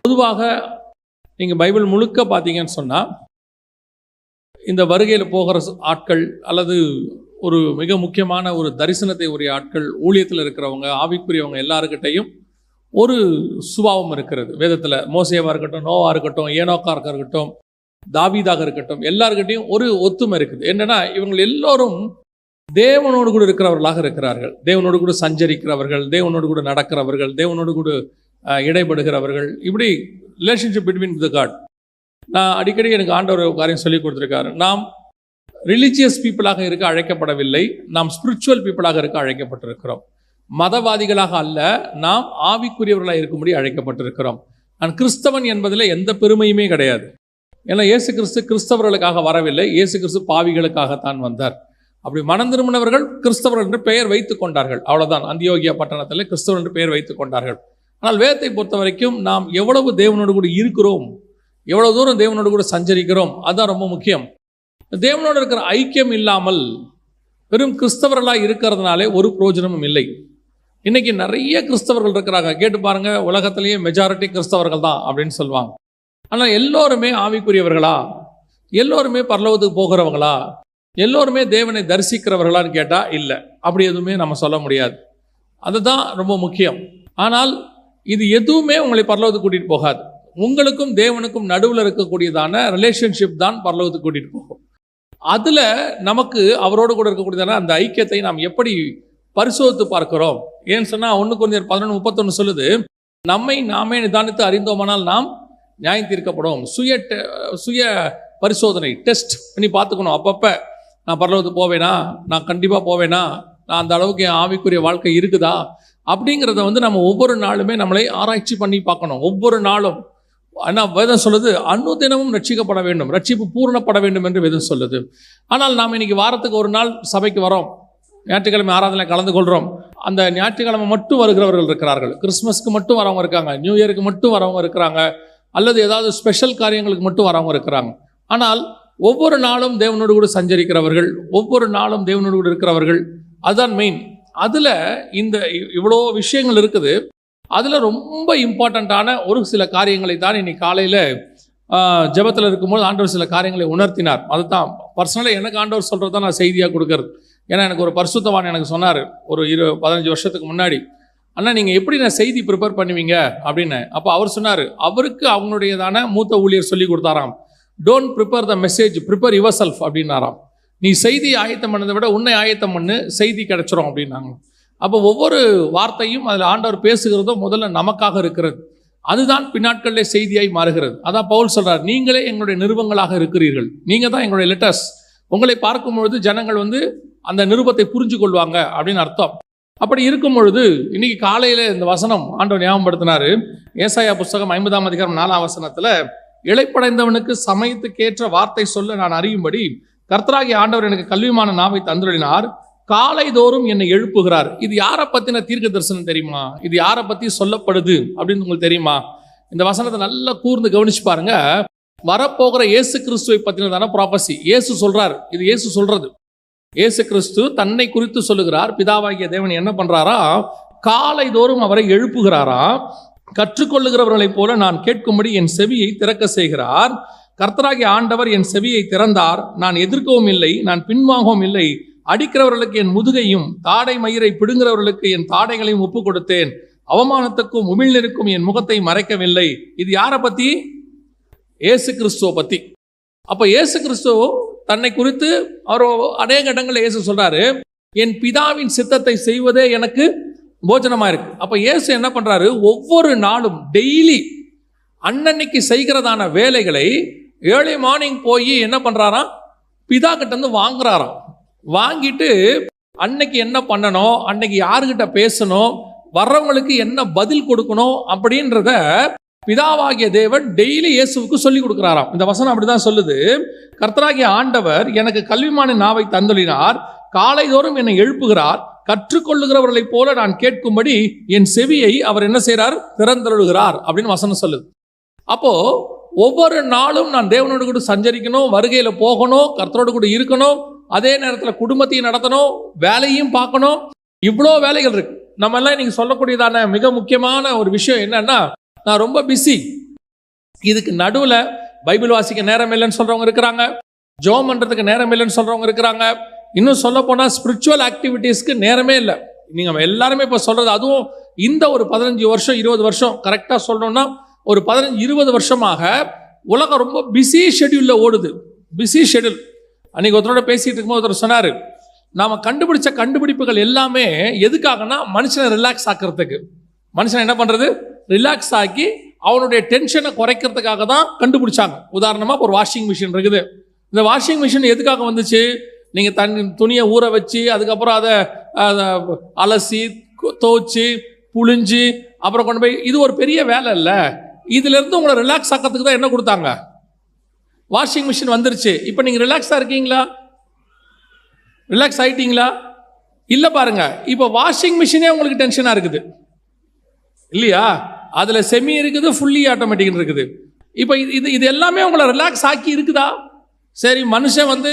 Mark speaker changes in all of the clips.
Speaker 1: பொதுவாக நீங்கள் பைபிள் முழுக்க பார்த்தீங்கன்னு சொன்னால், இந்த வருகையில் போகிற ஆட்கள் அல்லது ஒரு மிக முக்கியமான ஒரு தரிசனத்தை உரிய ஆட்கள், ஊழியத்தில் இருக்கிறவங்க, ஆவிக்குரியவங்க எல்லாருக்கிட்டையும் ஒரு சுபாவம் இருக்கிறது. வேதத்தில் மோசேவாக இருக்கட்டும், நோவா இருக்கட்டும், ஏனோக்காக இருக்கட்டும், தாவீதாக இருக்கட்டும், எல்லாருக்கிட்டையும் ஒரு ஒத்துமை இருக்குது. என்னென்னா, இவங்க எல்லோரும் தேவனோடு கூட இருக்கிறவர்களாக இருக்கிறார்கள். தேவனோடு கூட சஞ்சரிக்கிறவர்கள், தேவனோடு கூட நடக்கிறவர்கள், தேவனோடு கூட இடைபடுகிறவர்கள். இப்படி ரிலேஷன்ஷிப் பிட்வீன் தி காட். நான் அடிக்கடி எனக்கு ஆண்டவர் ஒரு காரியம் சொல்லி கொடுத்துருக்காரு. நாம் ரிலிஜியஸ் பீப்புளாக இருக்க அழைக்கப்படவில்லை, நாம் ஸ்பிரிச்சுவல் பீப்புளாக இருக்க அழைக்கப்பட்டிருக்கிறோம். மதவாதிகளாக அல்ல, நாம் ஆவிக்குரியவர்களாக இருக்கும்படி அழைக்கப்பட்டிருக்கிறோம். நான் கிறிஸ்தவன் என்பதில் எந்த பெருமையுமே கிடையாது. ஏன்னா இயேசு கிறிஸ்து கிறிஸ்தவர்களுக்காக வரவில்லை, இயேசு கிறிஸ்து பாவிகளுக்காகத்தான் வந்தார். அப்படி மனம் திரும்பினவர்கள் கிறிஸ்தவர் என்று பெயர் வைத்து கொண்டார்கள், அவ்வளோதான். அந்தியோகியா பட்டணத்தில் கிறிஸ்தவர் என்று பெயர் வைத்து கொண்டார்கள். ஆனால் வேதத்தை பொறுத்த வரைக்கும் நாம் எவ்வளவு தேவனோடு கூட இருக்கிறோம், எவ்வளவு தூரம் தேவனோடு கூட சஞ்சரிக்கிறோம், அதுதான் ரொம்ப முக்கியம். தேவனோடு இருக்கிற ஐக்கியம் இல்லாமல் வெறும் கிறிஸ்தவர்களாக இருக்கிறதுனாலே ஒரு பிரயோஜனமும் இல்லை. இன்னைக்கு நிறைய கிறிஸ்தவர்கள் இருக்கிறாங்க, கேட்டு பாருங்க, உலகத்திலேயே மெஜாரிட்டி கிறிஸ்தவர்கள் தான் அப்படின்னு சொல்லுவாங்க. ஆனால் எல்லோருமே ஆவிக்குரியவர்களா, எல்லோருமே பரலோகத்துக்கு போகிறவங்களா, எல்லோருமே தேவனை தரிசிக்கிறவர்களான்னு கேட்டால் இல்லை, அப்படி எதுவுமே நம்ம சொல்ல முடியாது. அதுதான் ரொம்ப முக்கியம். ஆனால் இது எதுவுமே உங்களை பரலோகத்துக்கு கூட்டிகிட்டு போகாது. உங்களுக்கும் தேவனுக்கும் நடுவில் இருக்கக்கூடியதான ரிலேஷன்ஷிப் தான் பரலோகத்துக்கு கூட்டிகிட்டு போகும். அதில் நமக்கு அவரோடு கூட இருக்கக்கூடியதான அந்த ஐக்கியத்தை நாம் எப்படி பரிசோதித்து பார்க்கிறோம். ஏன்னு சொன்னால் 1 Corinthians 11:31 சொல்லுது, நம்மை நாமே நிதானித்து அறிந்தோமானால் நாம் நியாயம் தீர்க்கப்படும். சுய பரிசோதனை, டெஸ்ட் பண்ணி பார்த்துக்கணும். அப்பப்போ நான் பரலோகத்துக்கு போவேனா, நான் கண்டிப்பாக போவேனா, நான் அந்த அளவுக்கு என் ஆவிக்குரிய வாழ்க்கை இருக்குதா அப்படிங்கிறத நம்ம ஒவ்வொரு நாளுமே நம்மளை ஆராய்ச்சி பண்ணி பார்க்கணும். ஒவ்வொரு நாளும். ஆனால் வேதம் சொல்லுது, அனுதினமும் ரட்சிக்கப்பட வேண்டும், ரட்சிப்பு பூரணப்பட வேண்டும் என்று வேதம் சொல்லுது. ஆனால் நாம் இன்னைக்கு வாரத்துக்கு ஒரு நாள் சபைக்கு வரோம், ஞாயிற்றுக்கிழமை ஆராதனை கலந்து கொள்கிறோம். அந்த ஞாயிற்றுக்கிழமை மட்டும் வருகிறவர்கள் இருக்கிறார்கள், கிறிஸ்மஸ்க்கு மட்டும் வரவங்க இருக்காங்க, நியூ இயருக்கு மட்டும் வரவங்க இருக்கிறாங்க, அல்லது ஏதாவது ஸ்பெஷல் காரியங்களுக்கு மட்டும் வரவங்க இருக்கிறாங்க. ஆனால் ஒவ்வொரு நாளும் தேவனோடு கூட சஞ்சரிக்கிறவர்கள், ஒவ்வொரு நாளும் தேவனோடு கூட இருக்கிறவர்கள், அதுதான் மெயின். அதில் இந்த இவ்வளோ விஷயங்கள் இருக்குது. அதில் ரொம்ப இம்பார்ட்டண்ட்டான ஒரு சில காரியங்களை தான் இன்னைக்கு காலையில் ஜெபத்தில் இருக்கும்போது ஆண்டவர் சில காரியங்களை உணர்த்தினார். அதுதான் பர்சனலாக எனக்கு ஆண்டவர் சொல்கிறது தான் நான் செய்தியாக கொடுக்கறது. ஏன்னா எனக்கு ஒரு பரிசுத்தவான் எனக்கு சொன்னார் ஒரு 15 வருஷத்துக்கு முன்னாடி, அண்ணா நீங்கள் எப்படி நான் செய்தி ப்ரிப்பேர் பண்ணுவீங்க அப்படின்னு. அப்போ அவர் சொன்னார், அவருக்கு அவங்களுடையதான மூத்த ஊழியர் சொல்லி கொடுத்தாராம், don't prepare the message, prepare your self அப்படின்னாராம். நீ செய்தி ஆயத்தம் பண்ணதை விட உன்னை ஆயத்தம் பண்ணு, செய்தி கிடைச்சிரும் அப்படின்னாங்க. அப்போ ஒவ்வொரு வார்த்தையும் அதில் ஆண்டவர் பேசுகிறதும் முதல்ல நமக்காக இருக்கிறது, அதுதான் பின்னாட்களிலே செய்தியாய் மாறுகிறது. அதான் பவுல் சொல்றார், நீங்களே எங்களுடைய நிருபங்களாக இருக்கிறீர்கள், நீங்கள் தான் எங்களுடைய லெட்டர்ஸ். உங்களை பார்க்கும் பொழுது ஜனங்கள் அந்த நிருபத்தை புரிஞ்சு கொள்வாங்க அப்படின்னு அர்த்தம். அப்படி இருக்கும் பொழுது இன்னைக்கு காலையில் இந்த வசனம் ஆண்டவர் ஞாபகப்படுத்தினார். ஏசாயா புஸ்தகம் 50ஆம் அதிகாரம் 4ஆம் வசனத்தில், இளைப்படைந்தவனுக்கு சமயத்துக்கேற்ற வார்த்தை சொல்ல நான் அறியும்படி கர்த்தராகிய ஆண்டவர் எனக்கு கல்விமான நாவை தந்துள்ளினார், காலை தோறும் என்னை எழுப்புகிறார். இது யாரை பற்றின தீர்க்க தரிசனம் தெரியுமா? இது யாரை பற்றி சொல்லப்படுது அப்படின்னு உங்களுக்கு தெரியுமா? இந்த வசனத்தை நல்லா கூர்ந்து கவனிச்சு பாருங்க. வரப்போகிற இயேசு கிறிஸ்துவை பற்றினதான ப்ராபசி. இயேசு சொல்றார், இது இயேசு சொல்றது. இயேசு கிறிஸ்து தன்னை குறித்து சொல்லுகிறார். பிதாவாகிய தேவன் என்ன பண்றாரா, காலை தோறும் அவரை எழுப்புகிறாரா. கற்றுக்கொள்ளுகிறவர்களைப் போல நான் கேட்கும்படி என் செவியை திறக்க செய்கிறார். கர்த்தராகிய ஆண்டவர் என் செவியை திறந்தார், நான் எதிர்க்கவும் இல்லை, நான் பின்வாங்கவும் இல்லை. அடிக்கிறவர்களுக்கு என் முதுகையும் தாடை மயிரை பிடுங்கிறவர்களுக்கு என் தாடைகளையும் ஒப்பு கொடுத்தேன். அவமானத்துக்கும் உமிழ்நீருக்கும் என் முகத்தை மறைக்கவில்லை. இது யாரை பத்தி? இயேசு கிறிஸ்துவை பத்தி. அப்ப இயேசு கிறிஸ்து தன்னை குறித்து அவர் அநேக இடங்களில் இயேசு சொல்றாரு, என் பிதாவின் சித்தத்தை செய்வதே எனக்கு போஜனமா இருக்கு. அப்ப இயேசு என்ன பண்றாரு, ஒவ்வொரு நாளும் டெய்லி அன்னன்னைக்கு செய்கிறதான வேலைகளை ஏர்லி மார்னிங் போய் என்ன பண்றாராம், பிதா கிட்ட இருந்து வாங்குறாராம். வாங்கிட்டு அன்னைக்கு என்ன பண்ணணும், அன்னைக்கு யாருக்கிட்ட பேசணும், வர்றவங்களுக்கு என்ன பதில் கொடுக்கணும் அப்படின்றத பிதாவாகிய தேவன் டெய்லி இயேசுவுக்கு சொல்லி கொடுக்கிறாராம். இந்த வசனம் அப்படிதான் சொல்லுது. கர்த்தராகிய ஆண்டவர் எனக்கு கல்விமான நாவை தந்துள்ளினார், காலை தோறும் என்னை எழுப்புகிறார். கற்றுக்கொள்ளுகிறவர்களைப் போல நான் கேட்கும்படி என் செவியை அவர் என்ன செய்கிறார், திறந்தருளுகிறார் அப்படின்னு வசனம் சொல்லுது. அப்போ ஒவ்வொரு நாளும் நான் தேவனோடு கூட சஞ்சரிக்கணும், வருகையில் போகணும், கர்த்தரோடு கூட இருக்கணும், அதே நேரத்தில் குடும்பத்தையும் நடத்தணும், வேலையும் பார்க்கணும். இவ்வளோ வேலைகள் இருக்கு. நம்ம எல்லாம் இன்னைக்கு சொல்லக்கூடியதான மிக முக்கியமான ஒரு விஷயம் என்னன்னா, நான் ரொம்ப பிஸி, இதுக்கு நடுவில் பைபிள் வாசிக்க நேரம் இல்லைன்னு சொல்றவங்க இருக்கிறாங்க, ஜெபம் பண்றதுக்கு நேரம் இல்லைன்னு சொல்றவங்க இருக்கிறாங்க. இன்னும் சொல்ல போனால் ஸ்பிரிச்சுவல் ஆக்டிவிட்டீஸ்க்கு நேரமே இல்லை. நீங்கள் எல்லாருமே இப்போ சொல்றது, அதுவும் இந்த ஒரு 15 வருஷம் 20 வருஷம் கரெக்டாக சொல்லணும்னா ஒரு 15-20 வருஷமாக உலகம் ரொம்ப பிஸி ஷெட்யூலில் ஓடுது. Busy schedule. அன்றைக்கி ஒருத்தரோட பேசிகிட்டு இருக்கும்போது ஒருத்தர் சொன்னார், நாம் கண்டுபிடிச்ச கண்டுபிடிப்புகள் எல்லாமே எதுக்காகனா மனுஷனை ரிலாக்ஸ் ஆக்கிறதுக்கு. மனுஷனை என்ன பண்ணுறது, ரிலாக்ஸ் ஆக்கி அவனுடைய டென்ஷனை குறைக்கிறதுக்காக தான் கண்டுபிடிச்சாங்க. உதாரணமாக ஒரு வாஷிங் மிஷின் இருக்குது. இந்த வாஷிங் மிஷின் எதுக்காக வந்துச்சு? நீங்கள் துணியை ஊற வச்சு அதுக்கப்புறம் அதை அலசி துவைச்சி புழிஞ்சு அப்புறம் கொண்டு போய், இது ஒரு பெரிய வேலை இல்லை. இதுலேருந்து உங்களை ரிலாக்ஸ் ஆக்கிறதுக்கு தான் என்ன கொடுத்தாங்க, வாஷிங் மிஷின் வந்துருச்சு. இப்போ நீங்கள் ரிலாக்ஸாக இருக்கீங்களா? ரிலாக்ஸ் ஆகிட்டீங்களா? இல்லை பாருங்க, இப்போ வாஷிங் மிஷினே உங்களுக்கு டென்ஷனாக இருக்குது இல்லையா? அதில் செமி இருக்குது, ஃபுல்லி ஆட்டோமேட்டிக் இருக்குது. இப்போ இது எல்லாமே உங்களை ரிலாக்ஸ் ஆக்கி இருக்குதா? சரி, மனுஷன்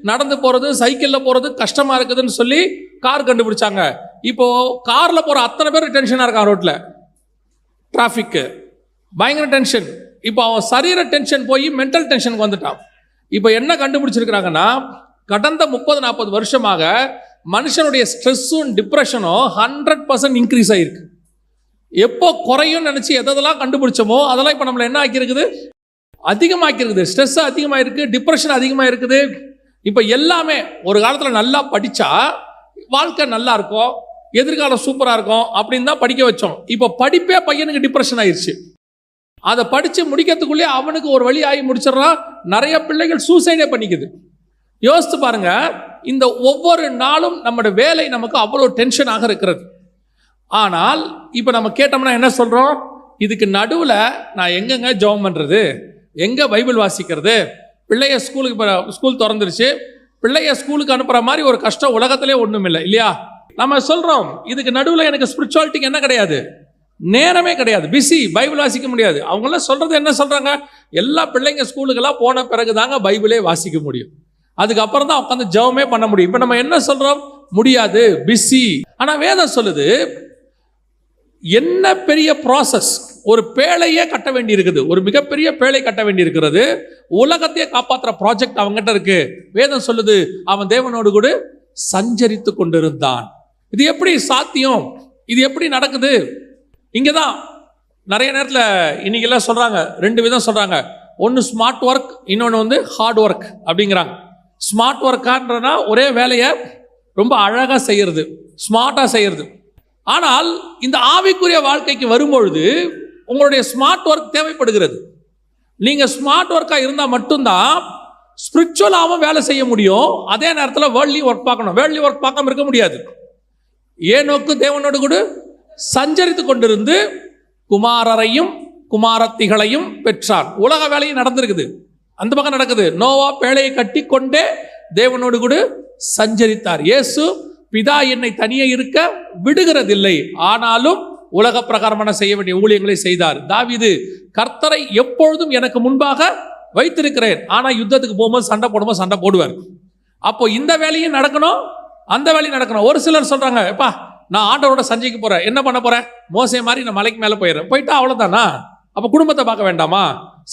Speaker 1: நடந்து போகிறது சைக்கிளில் போகிறது கஷ்டமாக இருக்குதுன்னு சொல்லி கார் கண்டுபிடிச்சாங்க. இப்போ காரில் போகிற அத்தனை பேர் டென்ஷனாக இருக்கான், ரோட்டில் டிராஃபிக்கு பயங்கர டென்ஷன். இப்போ அவன் சரீர டென்ஷன் போய் மென்டல் டென்ஷனுக்கு வந்துட்டான். இப்போ என்ன கண்டுபிடிச்சிருக்கிறாங்கன்னா, கடந்த 30-40 வருஷமாக மனுஷனுடைய ஸ்ட்ரெஸ்ஸும் டிப்ரெஷனும் 100% இன்க்ரீஸ் ஆகிருக்கு. எப்போ குறையும் நினச்சி எதெல்லாம் கண்டுபிடிச்சோமோ அதெல்லாம் இப்போ நம்மளை என்ன ஆக்கியிருக்குது, அதிகமாக்கிருக்குது. ஸ்ட்ரெஸ் அதிகமாக இருக்குது, டிப்ரெஷன் அதிகமாக இருக்குது. இப்போ எல்லாமே ஒரு காலத்தில் நல்லா படித்தா வாழ்க்கை நல்லா இருக்கும், எதிர்காலம் சூப்பராக இருக்கும் அப்படின்னு தான் படிக்க வச்சோம். இப்போ படிப்பே பையனுக்கு டிப்ரெஷன் ஆயிடுச்சு. அதை படித்து முடிக்கிறதுக்குள்ளே அவனுக்கு ஒரு வழி ஆகி முடிச்சிடறான். நிறைய பிள்ளைகள் சூசைடே பண்ணிக்குது. யோசித்து பாருங்க, இந்த ஒவ்வொரு நாளும் நம்மளோட வேலை நமக்கு அவ்வளோ டென்ஷனாக இருக்கிறது. ஆனால் இப்போ நம்ம கேட்டோம்னா என்ன சொல்கிறோம், இதுக்கு நடுவில் நான் எங்கெங்க ஜெபம் பண்ணுறது, எங்கே பைபிள் வாசிக்கிறது, பிள்ளைய ஸ்கூல் திறந்துருச்சு, பிள்ளைய ஸ்கூலுக்கு அனுப்புகிற மாதிரி ஒரு கஷ்டம் உலகத்திலே ஒன்றும் இல்லை இல்லையா? நம்ம சொல்கிறோம், இதுக்கு நடுவில் எனக்கு ஸ்பிரிச்சுவாலிட்டிக்கு என்ன கிடையாது, நேரமே கிடையாது, பிஸி, பைபிள் வாசிக்க முடியாது. அவங்களாம் சொல்கிறது என்ன சொல்கிறாங்க, எல்லா பிள்ளைங்க ஸ்கூலுக்கெல்லாம் போன பிறகு தாங்க பைபிளே வாசிக்க முடியும், அதுக்கப்புறம் தான் உட்காந்து ஜெபமே பண்ண முடியும். இப்போ நம்ம என்ன சொல்கிறோம், முடியாது, பிஸி. ஆனால் வேதம் சொல்லுது, என்ன பெரிய ப்ராசஸ், ஒரு பேழையே கட்ட வேண்டி இருக்குது, ஒரு மிகப்பெரிய பேழை கட்ட வேண்டி இருக்கிறது, உலகத்தையே காப்பாற்றுற ப்ராஜெக்ட் அவங்ககிட்ட இருக்கு. வேதம் சொல்லுது, அவன் தேவனோடு கூட சஞ்சரித்து கொண்டிருந்தான். இது எப்படி சாத்தியம், இது எப்படி நடக்குது? இங்கே தான் நிறைய நேரத்தில் இன்னைக்கெல்லாம் சொல்கிறாங்க, 2 விதம் சொல்கிறாங்க. ஒன்று ஸ்மார்ட் ஒர்க், இன்னொன்று ஹார்ட் ஒர்க் அப்படிங்கிறாங்க. ஸ்மார்ட் ஒர்க்கான்றனா ஒரே வேலையை ரொம்ப அழகாக செய்யறது, ஸ்மார்ட்டாக செய்யறது. ஆனால் இந்த ஆவிக்குரிய வாழ்க்கைக்கு வரும்பொழுது உங்களுடைய ஸ்மார்ட் ஒர்க் தேவைப்படுகிறது. நீங்கள் ஸ்மார்ட் ஒர்க்காக இருந்தால் மட்டும்தான் ஸ்பிரிச்சுவலாகவும் வேலை செய்ய முடியும், அதே நேரத்தில் வேர்ல்ட்லி ஒர்க் பார்க்கணும். வேர்ல்ட்லி ஒர்க் பார்க்காம இருக்க முடியாது. ஏனோக்கு தேவனோடு கூட சஞ்சரித்து கொண்டிருந்து குமாரரையும் குமாரத்திகளையும் பெற்றார். உலக வேலையும் நடந்திருக்குது, அந்த பக்கம் நடக்குது. நோவா பேழையை கட்டி கொண்டே தேவனோடு கூட சஞ்சரித்தார். இயேசு பிதா என்னை தனியே இருக்க விடுகிறதில்லை, ஆனாலும் உலக பிரகாரமான செய்ய வேண்டிய ஊழியங்களை செய்தார். தாவீது, கர்த்தரை எப்பொழுதும் எனக்கு முன்பாக வைத்திருக்கிறேன், ஆனால் யுத்தத்துக்கு போகும்போது சண்டை போடும்போது சண்டை போடுவார். அப்போ இந்த வேலையும் நடக்கணும், அந்த வேலையும் நடக்கணும். ஒரு சிலர் சொல்றாங்க, எப்பா நான் ஆண்டவரோட சஞ்சைக்கு போறேன், என்ன பண்ண போறேன், மோசே மாதிரி நான் மலைக்கு மேலே போயிடுறேன், போயிட்டா அவ்வளோதானா, அப்போ குடும்பத்தை பார்க்க வேண்டாமா?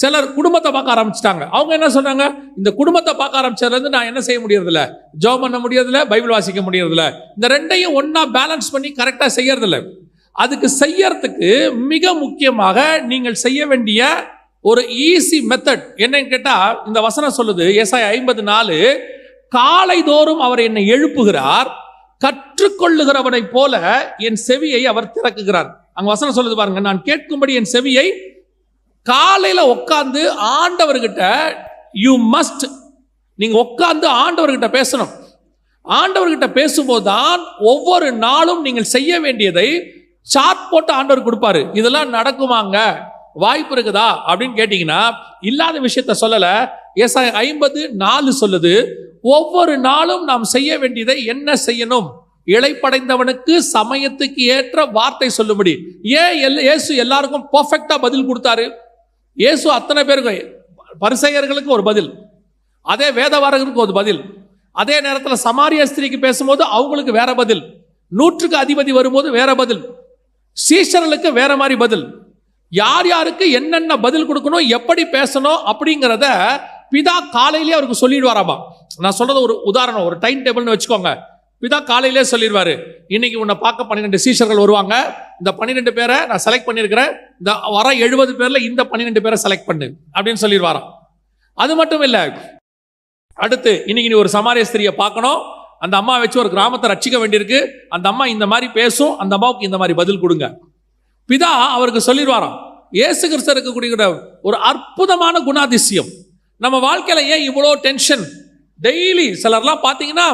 Speaker 1: சிலர் குடும்பத்தை பார்க்க ஆரம்பிச்சிட்டாங்க. அவங்க என்ன சொன்னாங்க, இந்த குடும்பத்தை பார்க்க ஆரம்பிச்சதுலேருந்து நான் என்ன செய்ய முடியறதில்ல, ஜெபம் பண்ண முடியறதில்ல, பைபிள் வாசிக்க முடியறதில்ல. இந்த ரெண்டையும் ஒன்னா பேலன்ஸ் பண்ணி கரெக்டாக செய்யறதில்ல. அதுக்கு செய்யறதுக்கு மிக முக்கியமாக நீங்கள் செய்ய வேண்டிய ஒரு ஈஸி மெத்தட் என்னன்னு கேட்டா, இந்த வசனம் சொல்லுது, ஏசாயா 54, காலை தோறும் அவர் என்னை எழுப்புகிறார், கற்றுக்கொள்ளுகிறவனை போல என் செவியை அவர் திறக்குகிறார். அங்க வசனம் சொல்லுது பாருங்க, நான் கேட்கும்படி என் செவியை. காலையில உட்கார்ந்து ஆண்டவர்கிட்ட யூ மஸ்ட், நீங்க உட்கார்ந்து ஆண்டவர்கிட்ட பேசணும். ஆண்டவர்கிட்ட பேசும்போது தான் ஒவ்வொரு நாளும் நீங்கள் செய்ய வேண்டியதை சார்ட் போட்டு ஆண்டவர் கொடுப்பாரு. இதெல்லாம் நடக்குமாங்க, வாய்ப்பு இருக்குதா அப்படின்னு கேட்டீங்கன்னா, இல்லாத விஷயத்த சொல்லல. ஏசாயா 50:4 சொல்லுது, ஒவ்வொரு நாளும் நாம் செய்ய வேண்டியதை என்ன செய்யணும், இளைப்படைந்தவனுக்கு சமயத்துக்கு ஏற்ற வார்த்தை சொல்லும்படி. ஏன் இயேசு எல்லாருக்கும் பர்ஃபெக்டா பதில் கொடுத்தாரு? இயேசு அத்தனை பேருக்கு, பரிசேயர்களுக்கு ஒரு பதில், அதே வேதவாரர்களுக்கு ஒரு பதில், அதே நேரத்தில் சமாரிய ஸ்திரீக்கு பேசும்போது அவங்களுக்கு வேற பதில், 100க்கு அதிபதி வரும்போது வேற பதில், சீஷர்களுக்கு வேற மாதிரி பதில். யார் யாருக்கு என்னென்ன பதில் கொடுக்கணும், எப்படி பேசணும் அப்படிங்கிறத பிதா காலையிலே அவருக்கு சொல்லிடுவாராமா. நான் சொல்றது ஒரு உதாரணம், ஒரு டைம் டேபிள்னு வச்சுக்கோங்க. பிதா காலையிலே சொல்லிடுவாரு, இன்னைக்கு உன்னை பார்க்க 12 சீஷர்கள் வருவாங்க, இந்த 12 பேரை நான் செலக்ட் பண்ணியிருக்கிறேன், இந்த வர 70 பேர்ல இந்த 12 பேரை செலக்ட் பண்ணு அப்படின்னு சொல்லிடுவாராம். அது மட்டும் இல்லை, அடுத்து இன்னைக்கு நீ ஒரு சமாரிய ஸ்திரியை பார்க்கணும், அந்த அம்மா வச்சு ஒரு கிராமத்தை ரட்சிக்க வேண்டியிருக்கு, அந்த அம்மா இந்த மாதிரி பேசும், அந்த அம்மாவுக்கு இந்த மாதிரி பதில் கொடுங்க. பிதா அவருக்கு சொல்லிடுவாராம். இயேசு கிறிஸ்து இருக்கக்கூடிய ஒரு அற்புதமான குணாதிசயம். நம்ம வாழ்க்கையில ஏன் இவ்வளோ டென்ஷன்? டெய்லி சிலர்லாம் பார்த்தீங்கன்னா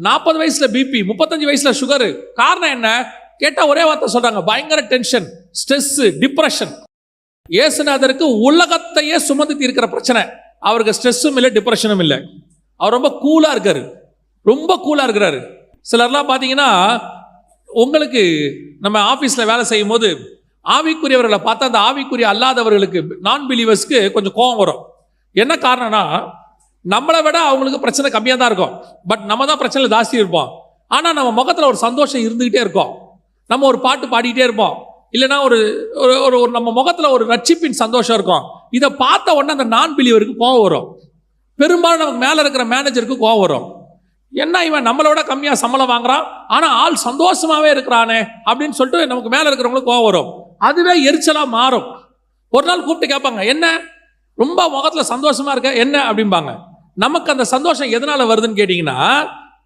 Speaker 1: 40 வயசுல பிபி, 35 வயசுல சுகரு. காரணம் என்ன கேட்டா ஒரே வார்த்தை சொல்றாங்க, பயங்கர டென்ஷன், ஸ்ட்ரெஸ், டிப்ரெஷன். இயேசுநாதருக்கு உலகத்தையே சுமந்து தீர்க்கிற பிரச்சனை. அவருக்கு ஸ்ட்ரெஸ்ஸும் இல்லை, டிப்ரெஷனும் இல்லை. அவர் ரொம்ப கூலா இருக்காரு, ரொம்ப கூலா இருக்கிறாரு. சிலர்லாம் பார்த்தீங்கன்னா, உங்களுக்கு நம்ம ஆஃபீஸில் வேலை செய்யும் போது ஆவிக்குரியவர்களை பார்த்தா அந்த ஆவிக்குரிய அல்லாதவர்களுக்கு, நான் பிலீவர்ஸ்க்கு கொஞ்சம் கோபம் வரும். என்ன காரணம்னா, நம்மளை விட அவங்களுக்கு பிரச்சனை கம்மியாக தான் இருக்கும், பட் நம்ம தான் பிரச்சனை ஜாஸ்தி இருப்போம். ஆனால் நம்ம முகத்தில் ஒரு சந்தோஷம் இருந்துகிட்டே இருக்கும். நம்ம ஒரு பாட்டு பாடிக்கிட்டே இருப்போம், இல்லைன்னா ஒரு ஒரு நம்ம முகத்தில் ஒரு ரட்சிப்பின் சந்தோஷம் இருக்கும். இதை பார்த்த உடனே அந்த நான் பிலீவருக்கு கோவம் வரும். பெரும்பாலும் நமக்கு மேலே இருக்கிற மேனேஜருக்கு கோவம் வரும். என்ன இவன் நம்மளோட கம்மியாக சம்பளம் வாங்குறான், ஆனால் ஆள் சந்தோஷமாகவே இருக்கிறானே அப்படின்னு சொல்லிட்டு நமக்கு மேலே இருக்கிறவங்களுக்கு கோவம் வரும். அதுவே எரிச்சலாக மாறும். ஒரு நாள் கூப்பிட்டு கேட்பாங்க, என்ன ரொம்ப முகத்தில் சந்தோஷமா இருக்க என்ன அப்படிம்பாங்க. நமக்கு அந்த சந்தோஷம் எதனால வருதுன்னு கேட்டிங்கன்னா,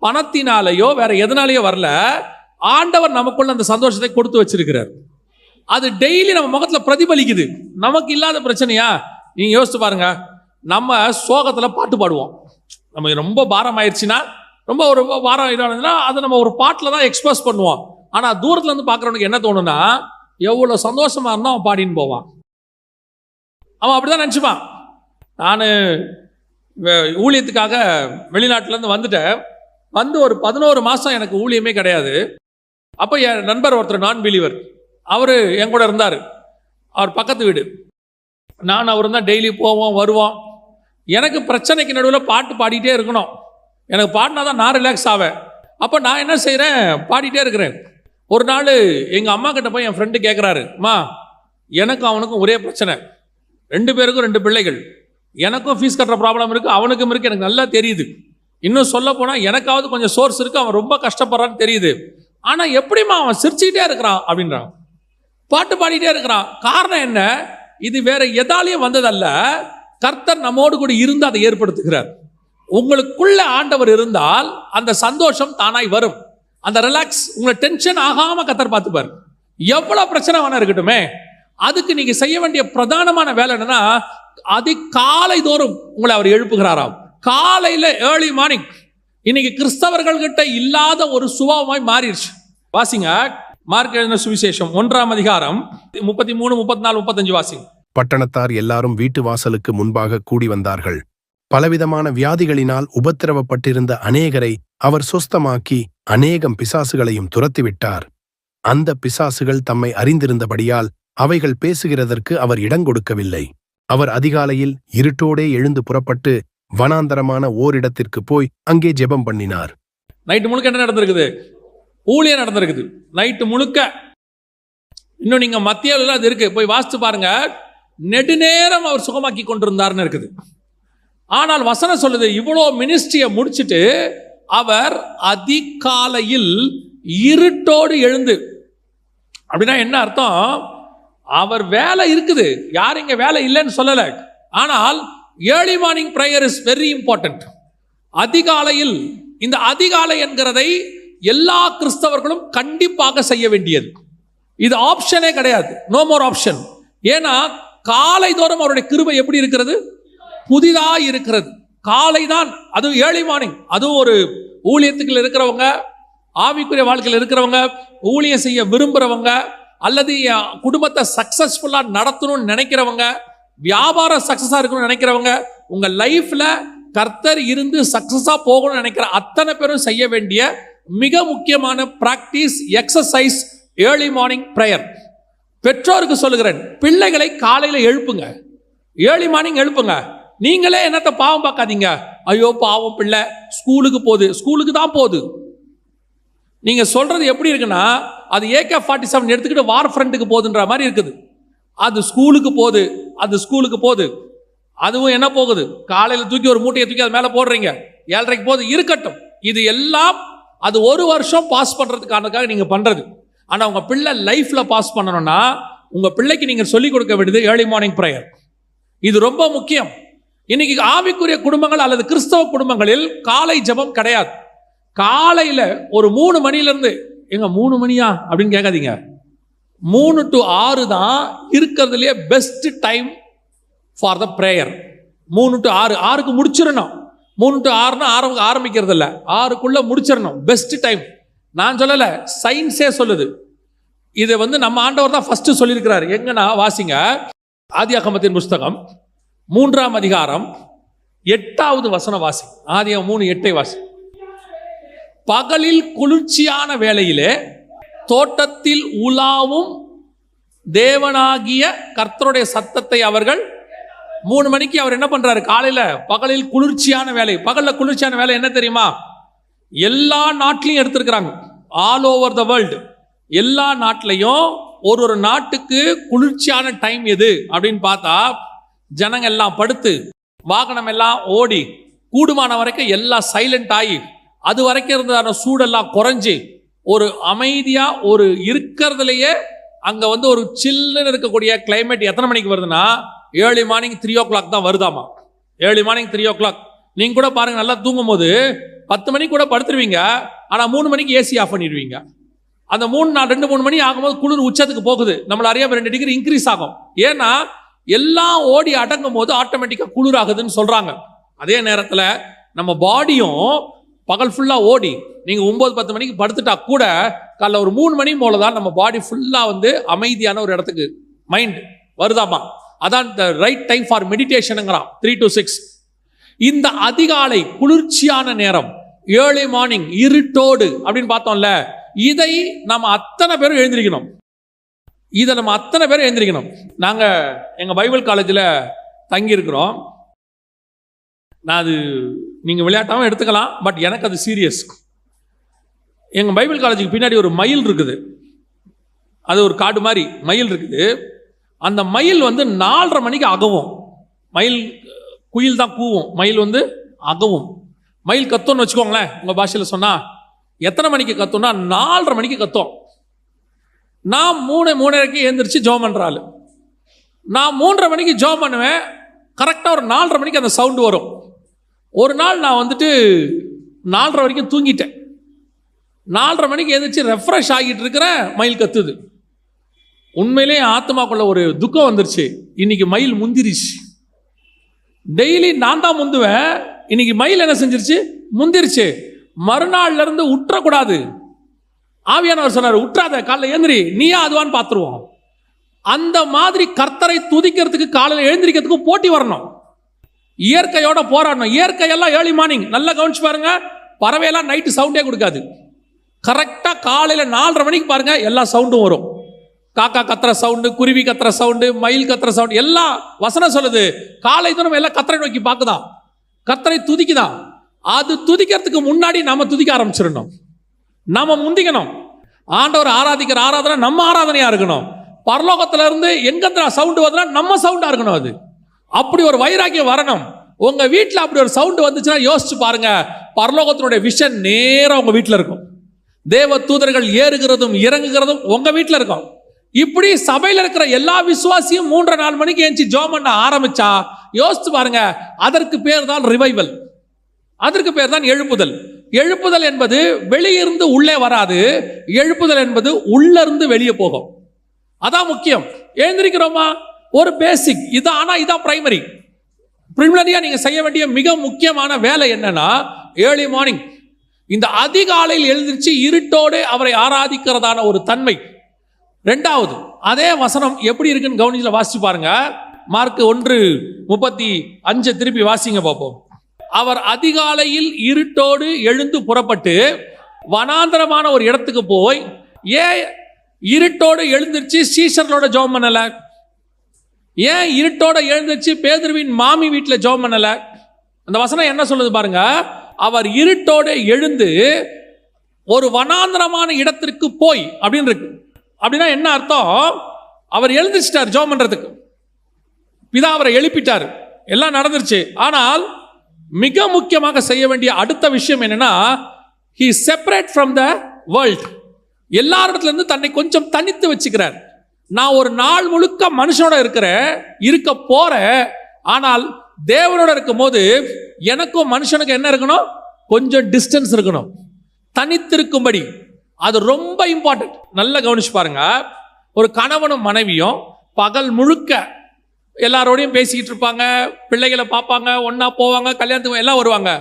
Speaker 1: பணத்தினாலேயோ வேற எதனாலேயோ வரல, ஆண்டவர் நமக்குள்ள அந்த சந்தோஷத்தை கொடுத்து வச்சிருக்கிறார். அது டெய்லி நம்ம முகத்தில் பிரதிபலிக்குது. நமக்கு இல்லாத பிரச்சனையா? நீங்க யோசிச்சு பாருங்க, நம்ம சோகத்தில் பாட்டு பாடுவோம். நமக்கு ரொம்ப பாரம் ஆயிடுச்சுன்னா, ரொம்ப ஒரு வாரம் இதானதுன்னா அதை நம்ம ஒரு பாட்டில் தான் எக்ஸ்பிரஸ் பண்ணுவோம். ஆனால் தூரத்துல இருந்து பார்க்குறவனுக்கு என்ன தோணுன்னா, எவ்வளோ சந்தோஷமா இருந்தால் அவன் பாடின்னு போவான். அவன் அப்படிதான் நினச்சிப்பான். நான் ஊழியத்துக்காக வெளிநாட்டிலேருந்து வந்துட்டேன். வந்து ஒரு 11 மாதம் எனக்கு ஊழியமே கிடையாது. அப்போ என் நண்பர் ஒருத்தர் நான் பிலீவர், அவர் என் கூட இருந்தார். அவர் பக்கத்து வீடு. நான் அவர் தான் டெய்லி போவோம் வருவோம். எனக்கு பிரச்சனைக்கு நடுவில் பாட்டு பாடிட்டே இருக்கணும். எனக்கு பாடினா தான் நான் ரிலாக்ஸ் ஆவேன். அப்போ நான் என்ன செய்கிறேன், பாடிட்டே இருக்கிறேன். ஒரு நாள் எங்கள் அம்மா கிட்ட போய் என் ஃப்ரெண்டு கேட்குறாரு, அம்மா எனக்கும் அவனுக்கும் ஒரே பிரச்சனை, 2 பேருக்கும் 2 பிள்ளைகள், எனக்கும் ஃபீஸ் கட்டுற ப்ராப்ளம் இருக்குது, அவனுக்கும் இருக்குது, எனக்கு நல்லா தெரியுது. இன்னும் சொல்ல போனால் எனக்காவது கொஞ்சம் சோர்ஸ் இருக்குது, அவன் ரொம்ப கஷ்டப்படுறான்னு தெரியுது. ஆனால் எப்படிம்மா அவன் சிரிச்சுக்கிட்டே இருக்கிறான் அப்படின்றான், பாட்டு பாடிட்டே இருக்கிறான். காரணம் என்ன? இது வேற எதாலையும் வந்ததல்ல, கர்த்தர் நம்மோடு கூட இருந்து அதை ஏற்படுத்துகிறார். உங்களுக்குள்ள ஆண்டவர் இருந்தால் அந்த சந்தோஷம் தானாய் வரும். அந்த ரிலாக்ஸ், உங்களை டென்ஷன் ஆகாம கர்த்தர் பார்த்துப்பார். எவ்வளவு பிரச்சனை வேணா இருக்கட்டுமே, அதுக்கு நீங்க செய்ய வேண்டிய பிரதானமான வேலை என்னன்னா, காலை தோறும் உங்களை அவர் எழுப்புகிறாராம். காலையில ஏர்லி மார்னிங். இன்னைக்கு கிறிஸ்தவர்கள் கிட்ட இல்லாத ஒரு சுபாவமாய் மாறிடுச்சு. வாசிங்க மார்க் எழுதின சுவிசேஷம் 1ஆம் அதிகாரம் 33, 34, 35 வாசிங்க.
Speaker 2: பட்டணத்தார் எல்லாரும் வீட்டு வாசலுக்கு முன்பாக கூடி வந்தார்கள். பலவிதமான வியாதிகளினால் உபத்திரவப்பட்டிருந்த அநேகரை அவர் சொஸ்தமாக்கி அநேகம் பிசாசுகளையும் துரத்திவிட்டார். அந்த பிசாசுகள் தம்மை அறிந்திருந்தபடியால் அவைகள் பேசுகிறதற்கு அவர் இடங்கொடுக்கவில்லை. அவர் அதிகாலையில் இருட்டோடே எழுந்து புறப்பட்டு வனாந்தரமான ஓரிடத்திற்கு போய் அங்கே ஜெபம் பண்ணினார்.
Speaker 1: நைட்டு முழுக்க என்ன நடந்திருக்குது? ஊழியம் நடந்திருக்குது நைட்டு முழுக்க. இன்னும் நீங்க மத்தியில அது இருக்கு, போய் வாசித்து பாருங்க. நெடுநேரம் அவர் சுகமாக்கி கொண்டிருந்தார்னு இருக்குது. ஆனால் வசனம் சொல்லுது, இவ்வளோ மினிஸ்ட்ரியை முடிச்சுட்டு அவர் அதிகாலையில் இருட்டோடு எழுந்து. அப்படின்னா என்ன அர்த்தம்? அவர் வேலை இருக்குது, யார் இங்க வேலை இல்லைன்னு சொல்லல. ஆனால் early morning prayer is very important. அதிகாலையில், இந்த அதிகாலை என்கிறதை எல்லா கிறிஸ்தவர்களும் கண்டிப்பாக செய்ய வேண்டியது. இது ஆப்ஷனே கிடையாது, நோ மோர் ஆப்ஷன். ஏன்னா காலை தோறும் அவருடைய கிருபை எப்படி இருக்கிறது? புதிதாக இருக்கிறது. காலை தான், அதுவும் ஏர்லி மார்னிங். அதுவும் ஒரு ஊழியத்துக்குள்ள இருக்கிறவங்க, ஆவிக்குரிய வாழ்க்கையில் இருக்கிறவங்க, ஊழியம் செய்ய விரும்புகிறவங்க, அல்லது குடும்பத்தை சக்சஸ்ஃபுல்லாக நடத்தணும்னு நினைக்கிறவங்க, வியாபாரம் சக்சஸாக இருக்கணும்னு நினைக்கிறவங்க, உங்கள் லைஃப்பில் கர்த்தர் இருந்து சக்சஸாக போகணும்னு நினைக்கிற அத்தனை பேரும் செய்ய வேண்டிய மிக முக்கியமான practice, exercise early morning prayer. பெற்றோருக்கு சொல்லுகிறேன், பிள்ளைகளை காலையில் எழுப்புங்க, ஏர்லி மார்னிங் எழுப்புங்க. நீங்களே என்னத்த பாவம் பார்க்காதீங்க, ஐயோ பாவம் பிள்ளை ஸ்கூலுக்கு போகுது, ஸ்கூலுக்கு தான் போகுது. நீங்க சொல்றது எப்படி இருக்குன்னா, அது AK-47 எடுத்துக்கிட்டு வார் ஃப்ரண்ட்டுக்கு போகுதுன்ற மாதிரி இருக்குது. அது ஸ்கூலுக்கு போகுது. அதுவும் என்ன போகுது, காலையில் தூக்கி ஒரு மூட்டையை தூக்கி அது மேலே போடுறீங்க, 7:30 போகுது. இருக்கட்டும், இது எல்லாம் அது ஒரு வருஷம் பாஸ் பண்ணுறதுக்கானதுக்காக நீங்கள் பண்ணுறது. ஆனால் உங்கள் பிள்ளை லைஃப்பில் பாஸ் பண்ணணும்னா உங்கள் பிள்ளைக்கு நீங்கள் சொல்லிக் கொடுக்க வேண்டியது ஏர்லி மார்னிங் ப்ரேயர். இது ரொம்ப முக்கியம். இன்னைக்கு ஆவிக்குரிய குடும்பங்கள் அல்லது கிறிஸ்தவ குடும்பங்களில் காலை ஜெபம் கிடையாது. காலையில் ஒரு 3 மணிலேருந்து, எங்க 3 மணியா அப்படின்னு கேட்காதீங்க, 3 to 6 தான் இருக்கிறதுலே best time for the prayer. 3 to 6, 6க்கு முடிச்சிடணும். 3 to 6னா ஆரம்பிக்கிறது இல்லை, 6க்குள்ள முடிச்சிடணும், பெஸ்ட் டைம். நான் சொல்லலை, சயின்ஸே சொல்லுது. இதை நம்ம ஆண்டவர் தான் ஃபர்ஸ்ட் சொல்லியிருக்கிறார். எங்கன்னா வாசிங்க, ஆதியாகமத்தின் புஸ்தகம் 3ஆம் அதிகாரம் 8வது வசனம் வாசி. ஆதியாகமம் 3:8 வாசி. பகலில் குளிர்ச்சியான வேளையிலே தோட்டத்தில் உலாவும் தேவனாகிய கர்த்தருடைய சத்தத்தை அவர்கள் 3 மணிக்கு அவர் என்ன பண்றாரு, காலையில பகலில் குளிர்ச்சியான வேலை. பகல்ல குளிர்ச்சியான வேலை என்ன தெரியுமா? எல்லா நாட்டிலையும் எடுத்திருக்கிறாங்க, ஆல் ஓவர் த வேர்ல்டு. எல்லா நாட்டிலையும் ஒரு நாட்டுக்கு குளிர்ச்சியான டைம் எது அப்படின்னு பார்த்தா, ஜனங்க எல்லாம் படுத்து, வாகனம் எல்லாம் ஓடி, கூடுமான வரைக்கும் எல்லாம் சைலண்ட் ஆகி, அது வரைக்கும் இருந்த சூடெல்லாம் குறைஞ்சி, ஒரு அமைதியா ஒரு இருக்கிறதுலையே அங்க ஒரு சில்லுன்னு இருக்கக்கூடிய கிளைமேட் எத்தனை மணிக்கு வருதுன்னா, ஏர்லி மார்னிங் 3 o'clock தான் வருதாமா. Early morning 3 o'clock. நீங்க கூட பாருங்க, நல்லா தூங்கும் போது 10 மணிக்கு கூட படுத்துருவீங்க, ஆனா 3 மணிக்கு ஏசி ஆஃப் பண்ணிடுவீங்க. அந்த 2-3 மணி ஆகும்போது குளிர் உச்சத்துக்கு போகுது, நம்மள அறியாம 2 டிகிரி இன்க்ரீஸ் ஆகும். ஏன்னா எல்லாம் ஓடி அடங்கும் போது ஆட்டோமேட்டிக்கா குளிர் ஆகுதுன்னு சொல்றாங்க. அதே நேரத்தில் நம்ம பாடியும் பகல் ஃபுல்லா ஓடி, நீங்க 9-10 மணிக்கு படுத்துட்டா கூட காலைல ஒரு 3 மணி போல தான் நம்ம பாடி ஃபுல்லா அமைதியான ஒரு இடத்துக்கு மைண்ட் வருதாமா. அதான் ரைட் டைம் ஃபார் மெடிடேஷனுங்கிறான், 3 to 6. இந்த அதிகாலை குளிர்ச்சியான நேரம், ஏர்லி மார்னிங் இருட்டோடு அப்படின்னு பார்த்தோம்ல, இதை நம்ம அத்தனை பேரும் எழுந்திருக்கணும். நாங்க எங்க பைபிள் காலேஜில் தங்கி இருக்கிறோம். நான் அது நீங்க விளையாட்டாவும் எடுத்துக்கலாம், பட் எனக்கு அது சீரியஸ். எங்க பைபிள் காலேஜுக்கு பின்னாடி ஒரு மயில் இருக்குது, அது ஒரு காடு மாதிரி மயில் இருக்குது. அந்த மயில் 4:30 மணிக்கு அகவும். மயில் குயில் தான் கூவும், மயில் அகவும். மயில் கத்தோன்னு வச்சுக்கோங்களேன், உங்க பாஷையில் சொன்னா எத்தனை மணிக்கு கத்தோம்னா 4:30 மணிக்கு கத்தோம். நான் 3:30 எழுந்திரிச்சு ஜோம் பண்றாள். நான் 3:30 மணிக்கு ஜோம் பண்ணுவேன், கரெக்டாக ஒரு 4:30 மணிக்கு அந்த சவுண்டு வரும். ஒரு நாள் நான் 4:30 வரைக்கும் தூங்கிட்டேன். 4:30 மணிக்கு எழுந்திரிச்சு ரெஃப்ரெஷ் ஆகிட்டு இருக்கிறேன், மயில் கத்துது. உண்மையிலே ஆத்மாக்குள்ள ஒரு துக்கம் வந்துருச்சு. இன்னைக்கு மயில் முந்திரிச்சு. டெய்லி நான் தான் முந்துவேன், இன்னைக்கு மயில் என்ன செஞ்சிருச்சு, முந்திருச்சு. மறுநாள்ல இருந்து உற்றக்கூடாது. ஆவியானவர் சொன்னார், உற்றாத, காலைல எழுந்திரி, நீயா அதுவான்னு பார்த்துருவோம். அந்த மாதிரி கர்த்தரை துதிக்கிறதுக்கு காலையில் எழுந்திரிக்கிறதுக்கு போட்டி வரணும், இயற்கையோட போராடணும். இயற்கையெல்லாம் ஏர்லி மார்னிங் நல்லா கவனிச்சு பாருங்க, பறவையெல்லாம் நைட்டு சவுண்டே கொடுக்காது. கரெக்டாக காலையில் 4:30 மணிக்கு பாருங்க, எல்லா சவுண்டும் வரும். காக்கா கத்துற சவுண்டு, குருவி கத்துற சவுண்டு, மயில் கத்துற சவுண்டு, எல்லாம் வசனம் சொல்லுது. காலை நம்ம எல்லாம் கத்தரை நோக்கி பார்க்குதான், கத்தரை துதிக்குதான். அது துதிக்கிறதுக்கு முன்னாடி நம்ம துதிக்க ஆரம்பிச்சிடணும், நாம முந்திக்கணும். ஆண்டவர் ஆராதிக்கிற ஆராதனை நம்ம ஆராதனையா இருக்கணும். பரலோகத்துல இருந்து எங்க சவுண்டு வருதுன்னா நம்ம சவுண்டா இருக்கணும். அது அப்படி ஒரு வைராக்கியம் வரணும். உங்க வீட்டில் அப்படி ஒரு சவுண்டு வந்துச்சுன்னா யோசிச்சு பாருங்க, பரலோகத்தினுடைய விஷன் நேரம் உங்க வீட்டில் இருக்கும். தேவ தூதர்கள் ஏறுகிறதும் இறங்குகிறதும் உங்க வீட்டில் இருக்கும். இப்படி சபையில் இருக்கிற எல்லா விசுவாசியும் 3-4 மணிக்கு எழுந்துச்சு ஜோம் பண்ண ஆரம்பிச்சா யோசிச்சு பாருங்க, அதற்கு பேர் தான் ரிவைவல், அதற்கு பேர் தான் எழுப்புதல். எழுப்புதல் என்பது வெளியிருந்து உள்ளே வராது, எழுப்புதல் என்பது உள்ள இருந்து வெளியே போகும். அதான் முக்கியம். எழுந்திருக்கிறோமா, ஒரு பேசிக் இது. ஆனா இதான் பிரைமரி. பிரிமினரியா நீங்க செய்ய வேண்டிய மிக முக்கியமான வேலை என்னன்னா, ஏர்லி மார்னிங், இந்த அதிகாலையில் எழுந்திருச்சு இருட்டோடு அவரை ஆராதிக்கிறதான ஒரு தன்மை. 2வது, அதே வசனம் எப்படி இருக்குன்னு கவனிச்சுல வாசிச்சு பாருங்க. மார்க் 1:35 திருப்பி வாசிங்க பார்ப்போம். அவர் அதிகாலையில் இருட்டோடு எழுந்து புறப்பட்டு வனாந்தரமான ஒரு இடத்துக்கு போய், ஏன் இருட்டோடு எழுந்திருச்சு சீஷர்களோட ஜெபம் பண்ணல? ஏன் இருட்டோட எழுந்திருச்சு பேதுருவின் மாமி வீட்டில் ஜெபம் பண்ணல? அந்த வசனம் என்ன சொல்லுது பாருங்க. அவர் இருட்டோடு எழுந்து ஒரு வனாந்தரமான இடத்திற்கு போய் அப்படின்னு இருக்கு. அப்படின்னா என்ன அர்த்தம்? அவர் எழுந்திரிச்சிட்டார் ஜெபம் பண்றதுக்கு. பிதா அவரை எழுப்பிட்டார், எல்லாம் நடந்துருச்சு. ஆனால் மிக முக்கியமாக செய்ய வேண்டிய அடுத்த விஷயம் என்னன்னா, he separate from the world. எல்லாரிடத்துல இருந்து தன்னை கொஞ்சம் தனித்து வச்சுக்கிறார். நான் ஒரு நாள் முழுக்க மனுஷனோட இருக்க போறேன், ஆனால் தேவனோட இருக்கும் போது எனக்கும் மனுஷனுக்கு என்ன இருக்கணும், கொஞ்சம் டிஸ்டன்ஸ் இருக்கணும், தனித்திருக்கும்படி. அது ரொம்ப இம்பார்ட்டன்ட். நல்லா கவனிச்சு பாருங்க. ஒரு கணவனும் மனைவியும் பகல் முழுக்க எல்லாரோடையும் பேசிக்கிட்டு இருப்பாங்க, பிள்ளைகளை பார்ப்பாங்க, ஒன்னா போவாங்க, கல்யாணத்துக்கு எல்லாம் வருவாங்க.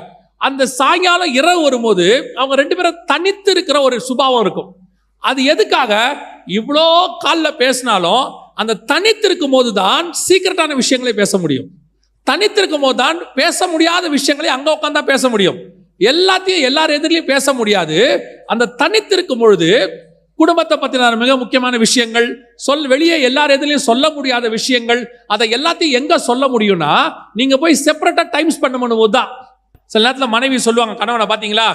Speaker 1: அந்த சாயங்காலம் இரவு வரும்போது அவங்க ரெண்டு பேரும் தனித்து இருக்கிற ஒரு சுபாவம் இருக்கும். அது எதுக்காக? இவ்வளோ காலில் பேசினாலும் அந்த தனித்திருக்கும் போது தான் சீக்கிரட்டான விஷயங்களை பேச முடியும். தனித்திருக்கும் போது தான் பேச முடியாத விஷயங்களை அங்க உட்காந்தா பேச முடியும். எல்லாத்தையும் எல்லார் எதிரிலையும் பேச முடியாது. அந்த தனித்திருக்கும் பொழுது குடும்பத்தை பற்றின மிக முக்கியமான விஷயங்கள், வெளியே எல்லார் எதிலையும் சொல்ல முடியாத விஷயங்கள், அதை எல்லாத்தையும் எங்க சொல்ல முடியும்னா நீங்க போய் செப்பரேட்டா டைம் ஸ்பெண்ட் பண்ணும்போது தான். சில நேரத்தில் மனைவி சொல்லுவாங்க கணவனை, பார்த்தீங்களா,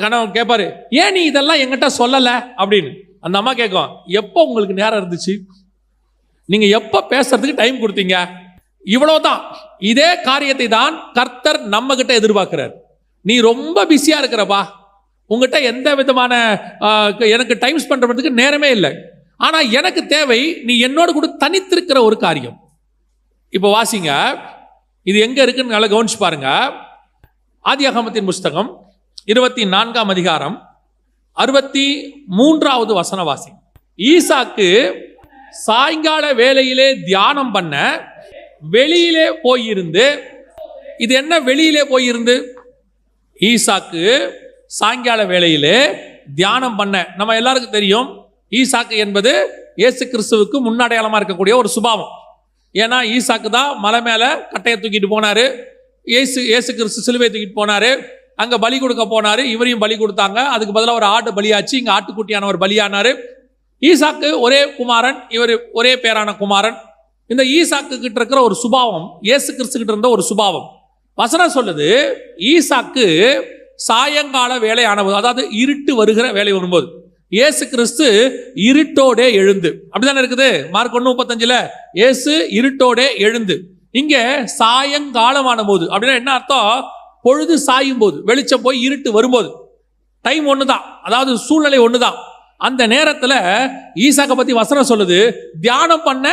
Speaker 1: கணவன் கேட்பாரு, ஏன் நீ இதெல்லாம் எங்கிட்ட சொல்லலை அப்படின்னு. அந்த அம்மா கேட்கும், எப்போ உங்களுக்கு நேரம் இருந்துச்சு, நீங்க எப்போ பேசுறதுக்கு டைம் கொடுத்தீங்க? இவ்வளவுதான். இதே காரியத்தை தான் கர்த்தர் நம்ம கிட்ட எதிர்பார்க்கிறார். நீ ரொம்ப பிஸியா இருக்கிறப்பா, உங்ககிட்ட எந்த விதமான எனக்கு டைம் ஸ்பெண்ட் பண்றதுக்கு நேரமே இல்லை. ஆனா எனக்கு தேவை நீ என்னோட கூட தனித்திருக்கிற ஒரு காரியம். இப்போ வாசிங்க, இது எங்க இருக்குன்னு நல்லா கவனிச்சு பாருங்க. ஆதியாகமத்தின் புஸ்தகம் 24ஆம் அதிகாரம் 63வது வசன வாசி. ஈசாக்கு சாயங்கால வேளையிலே தியானம் பண்ண வெளியிலே போயிருந்து. இது என்ன வெளியிலே போயிருந்து? ஈசாக்கு சாயங்கால வேளையிலே தியானம் பண்ண. நம்ம எல்லாருக்கும் தெரியும், ஈசாக்கு என்பது இயேசு கிறிஸ்துவுக்கு முன்னடையாளமா இருக்கக்கூடிய ஒரு சுபாவம். ஏன்னா ஈசாக்கு தான் மலை மேல கட்டையை தூக்கிட்டு போனாரு, இயேசு கிறிஸ்து சிலுவையை தூக்கிட்டு போனாரு, அங்க பலி கொடுக்க போனாரு, இவரையும் பலி கொடுத்தாங்க. அதுக்கு பதிலாக ஒரு ஆட்டு பலியாச்சு, இங்க ஆட்டுக்குட்டியானவர் பலியானாரு. ஈசாக்கு ஒரே குமாரன், இவர் ஒரே பேரான குமாரன். இந்த ஈசாக்கு கிட்ட இருக்கிற ஒரு சுபாவம் இயேசு கிறிஸ்து கிட்ட இருந்த ஒரு சுபாவம். வசனம் சொல்லுது, ஈசாக்கு சாயங்கால வேலை ஆனபோது, அதாவது இருட்டு வருகிற வேலை வரும்போது, இயேசு கிறிஸ்து இருட்டோடே எழுந்து. அப்படிதானே இருக்குது மார்க் 1:35. இயேசு இருட்டோடே எழுந்து. இங்க சாயங்காலமான போது அப்படின்னா என்ன அர்த்தம்? பொழுது சாயும் போது, வெளிச்சம் போய் இருட்டு வரும்போது. டைம் ஒண்ணுதான், அதாவது சூழ்நிலை ஒண்ணுதான். அந்த நேரத்துல ஈசாக்க பத்தி வசனம் சொல்லுது, தியானம் பண்ண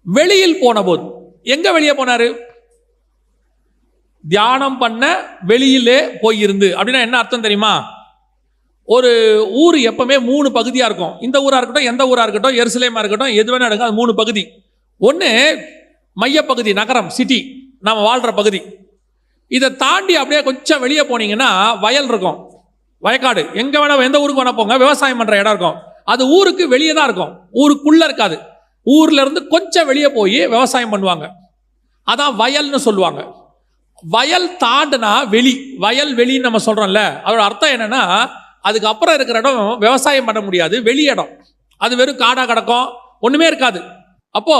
Speaker 1: வெளியில் போன போது. எங்க வெளியே போனாரு? தியானம் பண்ண வெளியிலே போயிருந்து. அப்படின்னா என்ன அர்த்தம் தெரியுமா? ஒரு ஊர் எப்பவுமே 3 பகுதியா இருக்கும். இந்த ஊரா இருக்கட்டும், எந்த ஊரா இருக்கட்டும், எருசலேமா இருக்கட்டும், எது வேணா எடுக்கும், அது 3 பகுதி. ஒன்று மையப்பகுதி, நகரம், சிட்டி, நம்ம வாழ்ற பகுதி. இதை தாண்டி அப்படியே கொஞ்சம் வெளியே போனீங்கன்னா வயல் இருக்கும், வயக்காடு. எங்க வேணா, எந்த ஊருக்கு வேணா போங்க, விவசாயம் பண்ற இடம் இருக்கும். அது ஊருக்கு வெளியே தான் இருக்கும், ஊருக்குள்ள இருக்காது. ஊர்ல இருந்து கொஞ்சம் வெளியே போய் விவசாயம் பண்ணுவாங்க, அதான் வயல்னு சொல்லுவாங்க. வயல் தாண்டுனா வெளி, வயல் வெளின்னு நம்ம சொல்றோம்ல, அதோட அர்த்தம் என்னன்னா அதுக்கப்புறம் இருக்கிற இடம் விவசாயம் பண்ண முடியாது, வெளி இடம். அது வெறும் காடா கிடக்கும், ஒண்ணுமே இருக்காது. அப்போ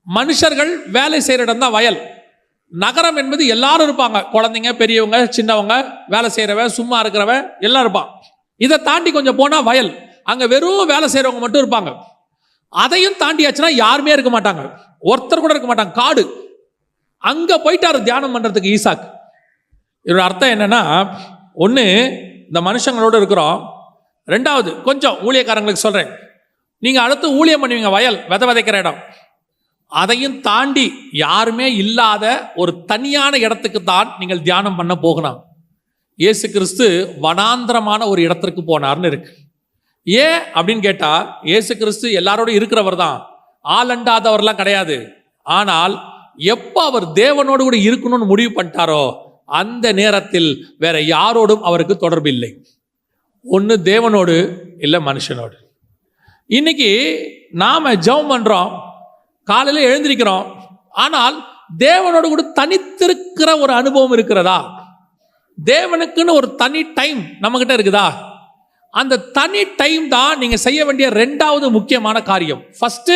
Speaker 1: மனுஷர்கள் வேலை செய்யற இடம் தான் வயல். நகரம் என்பது எல்லாரும் இருப்பாங்க, குழந்தைங்க, பெரியவங்க, சின்னவங்க, வேலை செய்யறவன், சும்மா இருக்கிறவன் எல்லாம் இருப்பான். இதை தாண்டி கொஞ்சம் போனா வயல், அங்க வெறும் வேலை செய்யறவங்க மட்டும் இருப்பாங்க. அதையும் தாண்டியாச்சுன்னா யாருமே இருக்க மாட்டாங்க, ஒருத்தர் கூட இருக்க மாட்டாங்க, காடு. அங்க போயிட்டாரு தியானம் பண்றதுக்கு ஈசாக்கு. இதோட அர்த்தம் என்னன்னா, ஒன்று இந்த மனுஷங்களோடு இருக்கிறோம், ரெண்டாவது கொஞ்சம் ஊழியக்காரங்களுக்கு சொல்றேன், நீங்க அடுத்து ஊழியம் பண்ணுவீங்க, வயல் விதைக்கிற இடம். அதையும் தாண்டி யாருமே இல்லாத ஒரு தனியான இடத்துக்கு தான் நீங்கள் தியானம் பண்ண போகணும். இயேசு கிறிஸ்து வனாந்திரமான ஒரு இடத்திற்கு போனார்னு இருக்கு. ஏன் அப்படின்னு கேட்டா, இயேசு கிறிஸ்து எல்லாரோடும் இருக்கிறவர் தான், ஆளண்டாதவர்லாம் கிடையாது. ஆனால் எப்போ அவர் தேவனோடு கூட இருக்கணும்னு முடிவு பண்ணிட்டாரோ அந்த நேரத்தில் வேற யாரோடும் அவருக்கு தொடர்பு இல்லை. ஒன்று தேவனோடு, இல்லை மனுஷனோடு. இன்னைக்கு நாம ஜெபம் பண்றோம், காலையில் எழுந்திருக்கிறோம், ஆனால் தேவனோடு கூட தனித்திருக்கிற ஒரு அனுபவம் இருக்கிறதா? தேவனுக்குன்னு ஒரு தனி டைம் நம்ம கிட்ட இருக்குதா? அந்த தனி டைம் தான் நீங்க செய்ய வேண்டிய 2வது முக்கியமான காரியம். ஃபர்ஸ்ட்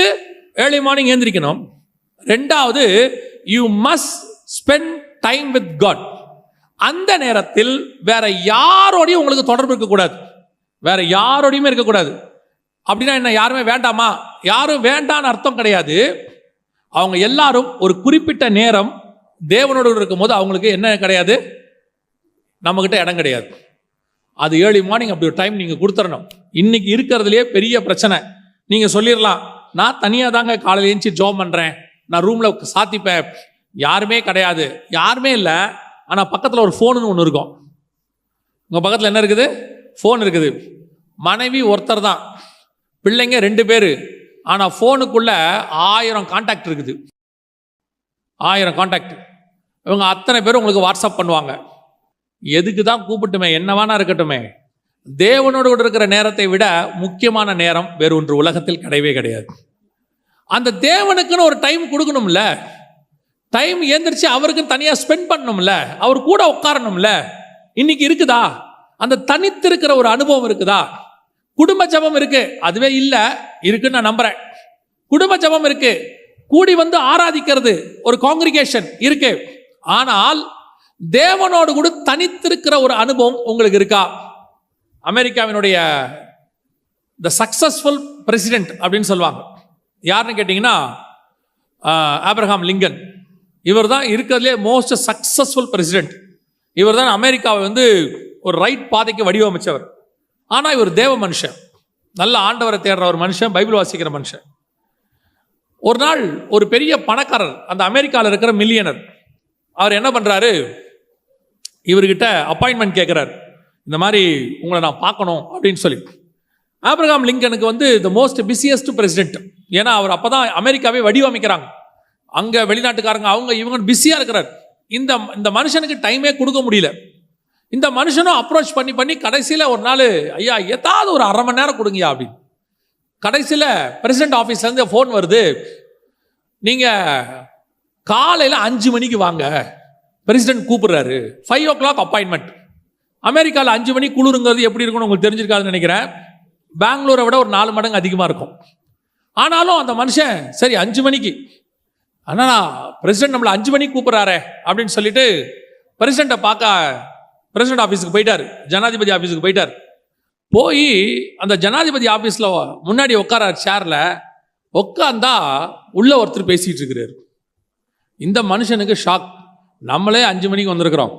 Speaker 1: ஏர்லி மார்னிங் எழுந்திரிக்கணும். 2வது you must spend time with God. அந்த நேரத்தில் வேற யாரோடையும் உங்களுக்கு தொடர்பு இருக்கக்கூடாது, வேற யாரோடையுமே இருக்கக்கூடாது. அப்படின்னா என்ன, யாருமே வேண்டாமா? யாரும் வேண்டான்னு அர்த்தம் கிடையாது. அவங்க எல்லாரும் ஒரு குறிப்பிட்ட நேரம் தேவனோடு இருக்கும் போது அவங்களுக்கு என்ன கிடையாது, நம்மகிட்ட இடம் கிடையாது. அது ஏர்லி மார்னிங் அப்படி ஒரு டைம் நீங்கள் கொடுத்துடணும். இன்னைக்கு இருக்கிறதுலே பெரிய பிரச்சனை. நீங்கள் சொல்லிடலாம், நான் தனியாக தாங்க காலையில் எழுந்துச்சி ஜோம் பண்ணுறேன், நான் ரூமில் சாத்திப்பேன், யாருமே கிடையாது. யாருமே இல்லை, ஆனால் பக்கத்தில் ஒரு ஃபோனுன்னு ஒன்று இருக்கும். உங்கள் பக்கத்தில் என்ன இருக்குது? ஃபோன் இருக்குது. மனைவி ஒருத்தர் தான், பிள்ளைங்க 2 பேர், ஆனால் ஃபோனுக்குள்ள 1000 கான்டாக்ட் இருக்குது. 1000 கான்டாக்ட். இவங்க அத்தனை பேரும் உங்களுக்கு வாட்ஸ்அப் பண்ணுவாங்க. எதுக்கு தான் கூப்பிட்டுமே, என்னவானா இருக்கட்டுமே. தேவனோடு கூட இருக்கிற நேரத்தை விட முக்கியமான நேரம் வேறு ஒன்று உலகத்தில் கிடையவே கிடையாது. அந்த தேவனுக்குன்னு ஒரு டைம் கொடுக்கணும்ல, டைம் ஏந்திரிச்சு அவருக்குன்னு தனியாக ஸ்பெண்ட் பண்ணணும்ல, அவர் கூட உட்காரணும்ல. இன்னைக்கு இருக்குதா? அந்த தனித்திருக்கிற ஒரு அனுபவம் இருக்குதா? குடும்ப ஜெபம் இருக்கு, அதுவே இல்லை, இருக்குன்னு நான் நம்புறேன். குடும்ப ஜெபம் இருக்கு, கூடி வந்து ஆராதிக்கிறது ஒரு காங்கிரிகேஷன் இருக்கு. ஆனால் தேவனோடு கூட தனித்திருக்கிற ஒரு அனுபவம் உங்களுக்கு இருக்கா? அமெரிக்காவினுடைய த சக்சஸ்ஃபுல் பிரசிடென்ட் அப்படின்னு சொல்லுவாங்க. யாருன்னு கேட்டிங்கன்னா ஆப்ரஹாம் லிங்கன். இவர் தான் இருக்கிறதுலே மோஸ்ட் சக்சஸ்ஃபுல் பிரசிடென்ட். இவர் தான் அமெரிக்காவை வந்து ஒரு ரைட் பாதைக்கு வடிவமைச்சவர். ஆனால் இவர் தேவ மனுஷன், நல்ல ஆண்டவரை தேடுற ஒரு மனுஷன், பைபிள் வாசிக்கிற மனுஷன். ஒரு நாள் ஒரு பெரிய பணக்காரர், அந்த அமெரிக்காவில் இருக்கிற மில்லியனர், அவர் என்ன பண்ணுறாரு, இவர்கிட்ட அப்பாயின்மெண்ட் கேட்குறாரு, இந்த மாதிரி உங்களை நான் பார்க்கணும் அப்படின்னு சொல்லி. ஆப்ரஹாம் லிங்கனுக்கு வந்து த மோஸ்ட் பிஸியஸ்ட் பிரசிடென்ட். ஏன்னா அவர் அப்போ தான் அமெரிக்காவே வடிவமைக்கிறாங்க. அங்கே வெளிநாட்டுக்காரங்க அவங்க இவங்க பிஸியாக இருக்கிறார். இந்த மனுஷனுக்கு டைமே கொடுக்க முடியல. இந்த மனுஷனும் அப்ரோச் பண்ணி கடைசியில் ஒரு நாள், ஐயா ஏதாவது ஒரு 1/2 மணி நேரம் கொடுங்கயா அப்படின்னு. கடைசியில் பிரசிடென்ட் ஆஃபீஸ்லேருந்து ஃபோன் வருது, நீங்கள் காலையில் 5 மணிக்கு வாங்க, பிரசிடென்ட் கூப்பிடுறாரு, 5 o'clock அப்பாயின்மெண்ட். அமெரிக்காவில் 5 மணி குளிருங்கிறது எப்படி இருக்குன்னு உங்களுக்கு தெரிஞ்சிருக்காதுன்னு நினைக்கிறேன். பெங்களூரை விட ஒரு 4 மடங்கு அதிகமாக இருக்கும். ஆனாலும் அந்த மனுஷன் சரி 5 மணிக்கு, ஆனால் பிரசிடென்ட் நம்மளை 5 மணிக்கு கூப்பிட்றாரே அப்படின்னு சொல்லிட்டு பிரசிடென்ட்டை பார்க்க பிரசிடென்ட் ஆஃபீஸுக்கு போயிட்டார், ஜனாதிபதி ஆஃபீஸுக்கு போயிட்டார். போய் அந்த ஜனாதிபதி ஆஃபீஸில் முன்னாடி உட்கார சேரில் உட்காந்தா உள்ள ஒருத்தர் பேசிகிட்டு இருக்கிறார். இந்த மனுஷனுக்கு ஷாக். நம்மளே 5 மணிக்கு வந்திருக்கிறோம்,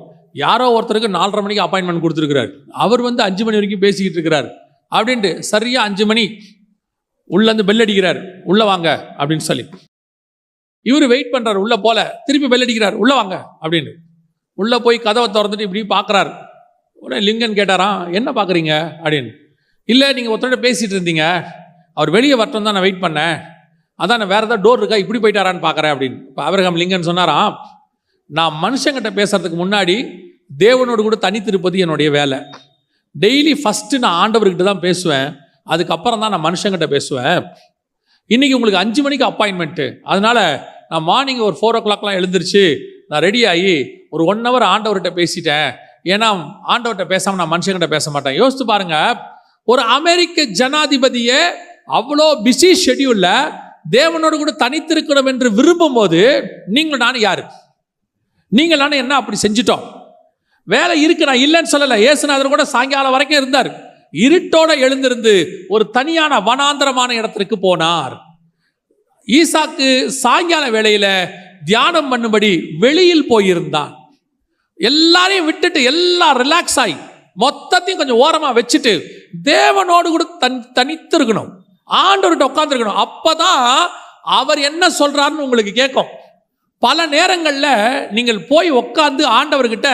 Speaker 1: யாரோ ஒருத்தருக்கு 4:30 மணிக்கு அப்பாயின்மெண்ட் கொடுத்துருக்கிறார், அவர் வந்து 5 மணி வரைக்கும் பேசிக்கிட்டு இருக்கிறார் அப்படின்ட்டு. சரியா 5 மணி உள்ளேருந்து பெல் அடிக்கிறார், உள்ளே வாங்க அப்படின்னு சொல்லி. இவர் வெயிட் பண்ணுறாரு, உள்ளே போல, திருப்பி பெல் அடிக்கிறார், உள்ளே வாங்க அப்படின்னு. உள்ளே போய் கதவை திறந்துட்டு இப்படி பார்க்குறாரு. உடனே லிங்கன் கேட்டாராம், என்ன பார்க்குறீங்க அப்படின்னு. இல்லை, நீங்கள் ஒருத்தரோட பேசிகிட்டு இருந்தீங்க, அவர் வெளியே வரட்டும் தான் நான் வெயிட் பண்ணேன், அதான் நான் வேறு ஏதாவது டோர் இருக்கா, இப்படி போயிட்டாரான்னு பார்க்குறேன் அப்படின்னு. இப்போ ஆபிரகாம் லிங்கன் சொன்னாராம், நான் மனுஷங்கிட்ட பேசுறதுக்கு முன்னாடி தேவனோடு கூட தனித்திருப்பது என்னுடைய வேலை. டெய்லி ஃபஸ்ட்டு நான் ஆண்டவர்கிட்ட தான் பேசுவேன், அதுக்கப்புறம் தான் நான் மனுஷங்கிட்ட பேசுவேன். இன்றைக்கி உங்களுக்கு 5 மணிக்கு அப்பாயின்மெண்ட்டு, அதனால் நான் மார்னிங் ஒரு 4 o'clockலாம் எழுந்திரிச்சு நான் ரெடி ஆகி ஒரு 1 hour ஆண்டவர்கிட்ட பேசிட்டேன். ஏன்னா ஆண்டவர்கிட்ட பேசாமல் நான் மனுஷங்கிட்ட பேச மாட்டேன். யோசித்து பாருங்க, ஒரு அமெரிக்க ஜனாதிபதியே அவ்வளோ பிஸி ஷெட்யூலில் தேவனோடு கூட தனித்திருக்கணும் என்று விரும்பும் போது நீங்கள் நானும் யாரு? நீங்கள் நானும் என்ன அப்படி செஞ்சிட்டோம்? வேலை இருக்கு, நான் இல்லைன்னு சொல்லலை. இயேசுநாதர் கூட சாயங்காலம் வரைக்கும் இருந்தார். இருட்டோட எழுந்திருந்து ஒரு தனியான வனாந்தரமான இடத்திற்கு போனார். ஈசாக்கு சாயங்கால வேளையில தியானம் பண்ணும்படி வெளியில் போயிருந்தான். எல்லாரையும் விட்டுட்டு எல்லாம் ரிலாக்ஸ் ஆகி மொத்தத்தையும் கொஞ்சம் ஓரமா வச்சுட்டு தேவனோடு கூட தனித்திருக்கணும், ஆண்டவர்கிட்ட உட்காந்துருக்கணும். அப்பதான் அவர் என்ன சொல்றாருன்னு உங்களுக்கு கேட்கும். பல நேரங்களில் நீங்கள் போய் உட்காந்து ஆண்டவர்கிட்ட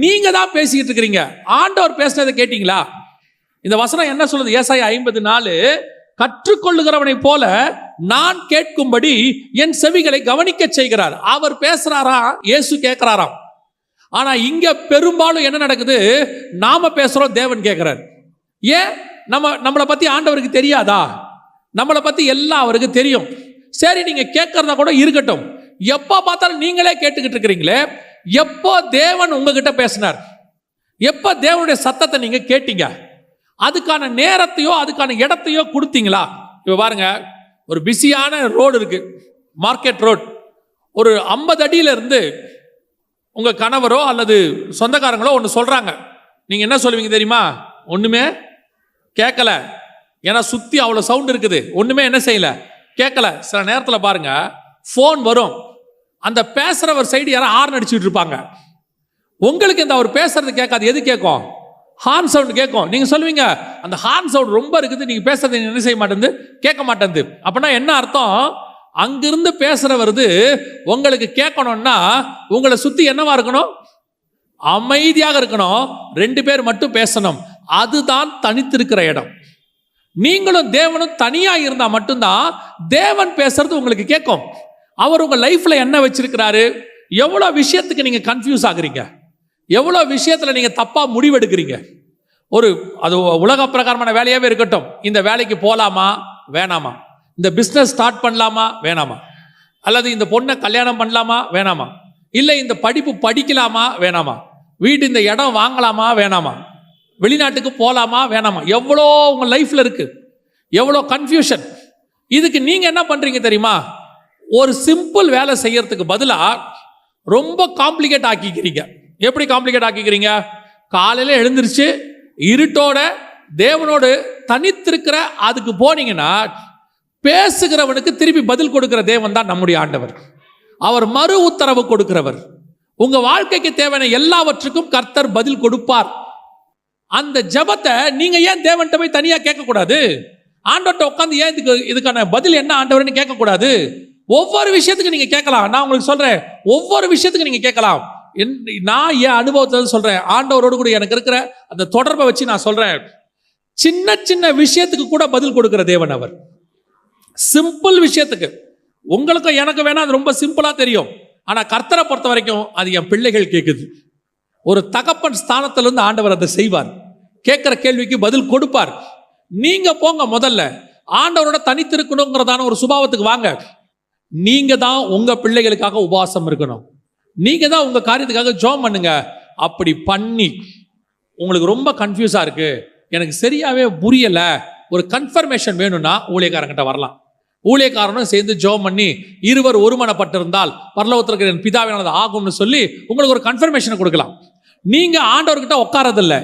Speaker 1: நீங்க தான் பேசிக்கிட்டு இருக்கிறீங்க. ஆண்டவர் பேசுனதை கேட்டீங்களா? இந்த வசனம் என்ன சொல்லுது? ஏசாயா 50:4, கற்றுக்கொள்ளுகிறவனை போல நான் கேட்கும்படி என் செவிகளை கவனிக்க செய்கிறார். அவர் பேசுறாரா, இயேசு கேட்கிறாராம். ஆனா இங்க பெரும்பாலும் என்ன நடக்குது? நாம பேசுறோம், தேவன் கேட்கிறார். ஏன்? நம்மளை பத்தி ஆண்டவருக்கு தெரியாதா? நம்மளை பத்தி எல்லாம் அவருக்கு தெரியும். சரி, நீங்க கேட்கறதா கூட இருக்கட்டும், எப்போ பார்த்தாலும் நீங்களே கேட்டுக்கிட்டு இருக்கிறீங்களே, எப்போ தேவன் உங்ககிட்ட பேசினார்? எப்போ தேவனுடைய சத்தத்தை நீங்க கேட்டீங்க? அதுக்கான நேரத்தையோ அதுக்கான இடத்தையோ கொடுத்தீங்களா? இப்போ பாருங்க, ஒரு பிஸியான ரோடு இருக்கு, மார்க்கெட் ரோட். ஒரு 50 அடியில இருந்து உங்க கணவரோ அல்லது சொந்தக்காரங்களோ ஒன்று சொல்றாங்க. நீங்க என்ன சொல்லுவீங்க தெரியுமா? ஒண்ணுமே கேட்கல, ஏன்னா சுற்றி அவ்வளோ சவுண்ட் இருக்குது, ஒன்றுமே என்ன செய்யல, கேட்கல. சில நேரத்தில் பாருங்க, ஃபோன் வரும், அந்த பேசுகிறவர் சைடு யாரும் ஹார்ன் அடிச்சுட்டு இருப்பாங்க. உங்களுக்கு இந்த அவர் பேசுறது கேட்காது, எது கேட்கும்? ஹார்ன் சவுண்ட் கேட்கும். நீங்கள் சொல்லுவீங்க, அந்த ஹார்ன் சவுண்ட் ரொம்ப இருக்குது, நீங்கள் பேசுறது என்ன செய்ய மாட்டேங்குது, கேட்க மாட்டேங்குது. அப்படின்னா என்ன அர்த்தம்? அங்கிருந்து பேசுறவருது உங்களுக்கு கேட்கணும்னா உங்களை சுற்றி என்னவா இருக்கணும்? அமைதியாக இருக்கணும். 2 பேர் மட்டும் பேசணும். அதுதான் தனித்திருக்கிற இடம். நீங்களும் தேவனும் தனியா இருந்தா மட்டும்தான் தேவன் பேசுறது உங்களுக்கு கேட்கும். அவர் உங்க லைஃப்ல என்ன வச்சிருக்கிறாரு, எவ்வளவு விஷயத்துக்கு நீங்க கன்ஃபியூஸ் ஆகுறீங்க, எவ்வளவு விஷயத்துல நீங்க தப்பா முடிவெடுக்கிறீங்க. அது உலக பிரகாரமான வேலையாவே இருக்கட்டும், இந்த வேலைக்கு போலாமா வேணாமா, இந்த பிசினஸ் ஸ்டார்ட் பண்ணலாமா வேணாமா, அல்லது இந்த பொண்ணை கல்யாணம் பண்ணலாமா வேணாமா, இல்லை இந்த படிப்பு படிக்கலாமா வேணாமா, வீட்டு இந்த இடம் வாங்கலாமா வேணாமா, வெளிநாட்டுக்கு போகலாமா வேணாமா, எவ்வளோ உங்கள் லைஃப்பில் இருக்கு, எவ்வளோ கன்ஃபியூஷன். இதுக்கு நீங்கள் என்ன பண்ணுறீங்க தெரியுமா? ஒரு சிம்பிள் வேலை செய்யறதுக்கு பதிலாக ரொம்ப காம்ப்ளிகேட் ஆக்கிக்கிறீங்க. எப்படி காம்ப்ளிகேட் ஆக்கிக்கிறீங்க? காலையில் எழுந்திருச்சு இருட்டோட தேவனோடு தனித்திருக்கிற அதுக்கு போனீங்கன்னா பேசுகிறவனுக்கு திருப்பி பதில் கொடுக்கிற தேவன் தான் நம்முடைய ஆண்டவர். அவர் மறு உத்தரவு கொடுக்கிறவர். உங்க வாழ்க்கைக்கு தேவையான எல்லாவற்றுக்கும் கர்த்தர் பதில் கொடுப்பார். அந்த ஜெபத்தை நீங்க ஏன் தேவன்கிட்ட போய் தனியா கேட்கக்கூடாது? ஆண்டவர்கிட்ட உட்காந்து ஏன் இதுக்கான பதில் என்ன ஆண்டவர்னு கேட்கக்கூடாது? ஒவ்வொரு விஷயத்துக்கு நீங்க கேட்கலாம். நான் உங்களுக்கு சொல்றேன், ஒவ்வொரு விஷயத்துக்கு நீங்க கேட்கலாம். நான் என் அனுபவத்தில் சொல்றேன், ஆண்டவரோடு கூட எனக்கு இருக்கிற அந்த தொடர்பை வச்சு நான் சொல்றேன். சின்ன சின்ன விஷயத்துக்கு கூட பதில் கொடுக்கிற தேவன் அவர். சிம்பிள் விஷயத்துக்கு உங்களுக்கும் எனக்கு வேணா அது ரொம்ப சிம்பிளா தெரியும். ஆனா கர்த்தரை பொறுத்த வரைக்கும் அது என் பிள்ளைகள் கேட்குது. ஒரு தகப்பன் ஸ்தானத்திலிருந்து ஆண்டவர் அதை செய்வார். கேட்கிற கேள்விக்கு பதில் கொடுப்பார். நீங்க போங்க, முதல்ல ஆண்டவரோட தனித்திருக்கணுங்கிறதான ஒரு சுபாவத்துக்கு வாங்க. நீங்க தான் உங்க பிள்ளைகளுக்காக உபவாசம் இருக்கணும். நீங்க தான் உங்க காரியத்துக்காக ஜெபம் பண்ணுங்க. அப்படி பண்ணி உங்களுக்கு ரொம்ப கன்ஃபியூஸா இருக்கு, எனக்கு சரியாவே புரியல, ஒரு கன்ஃபர்மேஷன் வேணும்னா ஊழியக்காரங்கிட்ட வரலாம். ஊழியக்காரனும் சேர்ந்து ஜெபம் பண்ணி இருவர் ஒருமனப்பட்டிருந்தால் பரலோகத்திற்கு என் பிதாவினானது ஆகும்னு சொல்லி உங்களுக்கு ஒரு கன்ஃபர்மேஷனை கொடுக்கலாம். நீங்க ஆண்டவர்கிட்ட உட்காரதில்ல,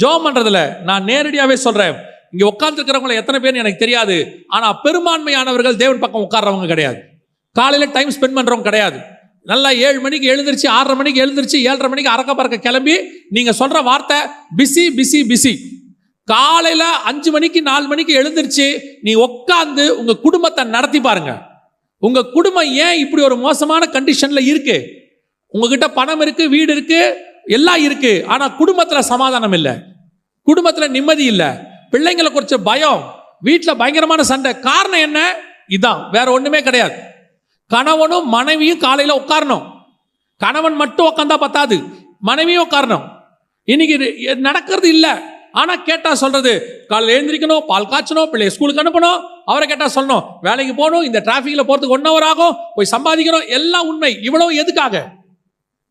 Speaker 1: ஜெபம் பண்றதில்ல. நான் நேரடியாவே சொல்றேன், இங்க உட்கார்ந்து இருக்கிறவங்களை எத்தனை பேர் எனக்கு தெரியாது, ஆனா பெரும்பான்மையானவர்கள் தேவன் பக்கம் உட்கார்றவங்க கிடையாது. காலையில டைம் ஸ்பெண்ட் பண்றவங்க கிடையாது. நல்லா 7 மணிக்கு எழுந்திருச்சு, 6:30 மணிக்கு எழுந்திருச்சு, 7:30 மணிக்கு அறக்க பறக்க கிளம்பி நீங்க சொல்ற வார்த்தை பிஸி பிஸி பிஸி. காலையில 5 மணிக்கு 4 மணிக்கு எழுந்திருச்சு நீ உட்கார்ந்து உங்க குடும்பத்தை நடத்தி பாருங்க. உங்க குடும்பம் ஏன் இப்படி ஒரு மோசமான கண்டிஷன்ல இருக்கு? உங்ககிட்ட பணம் இருக்கு, வீடு இருக்கு, எல்லாம் இருக்கு, ஆனா குடும்பத்துல சமாதானம் இல்லை, குடும்பத்துல நிம்மதி இல்லை, பிள்ளைங்களை குறிச்ச பயம், வீட்டுல பயங்கரமான சண்டை. காரணம் என்ன? இதான், வேற ஒண்ணுமே கிடையாது. கணவனும் மனைவியும் காலையில உட்காரணும். கணவன் மட்டும் உட்கார்ந்தா பத்தாது, மனைவியும் உட்காரணும். இன்னைக்கு நடக்கிறது இல்லை. ஆனா கேட்டா சொல்றது, காலையில் எழுந்திரிக்கணும், பால் காய்ச்சணும், பிள்ளைய ஸ்கூலுக்கு அனுப்பணும், அவரை கேட்டா சொல்லணும் வேலைக்கு போகணும், இந்த டிராஃபிக்ல போறதுக்கு 1 hour ஆகும், போய் சம்பாதிக்கணும். எல்லாம் உண்மை. இவ்வளவு எதுக்காக?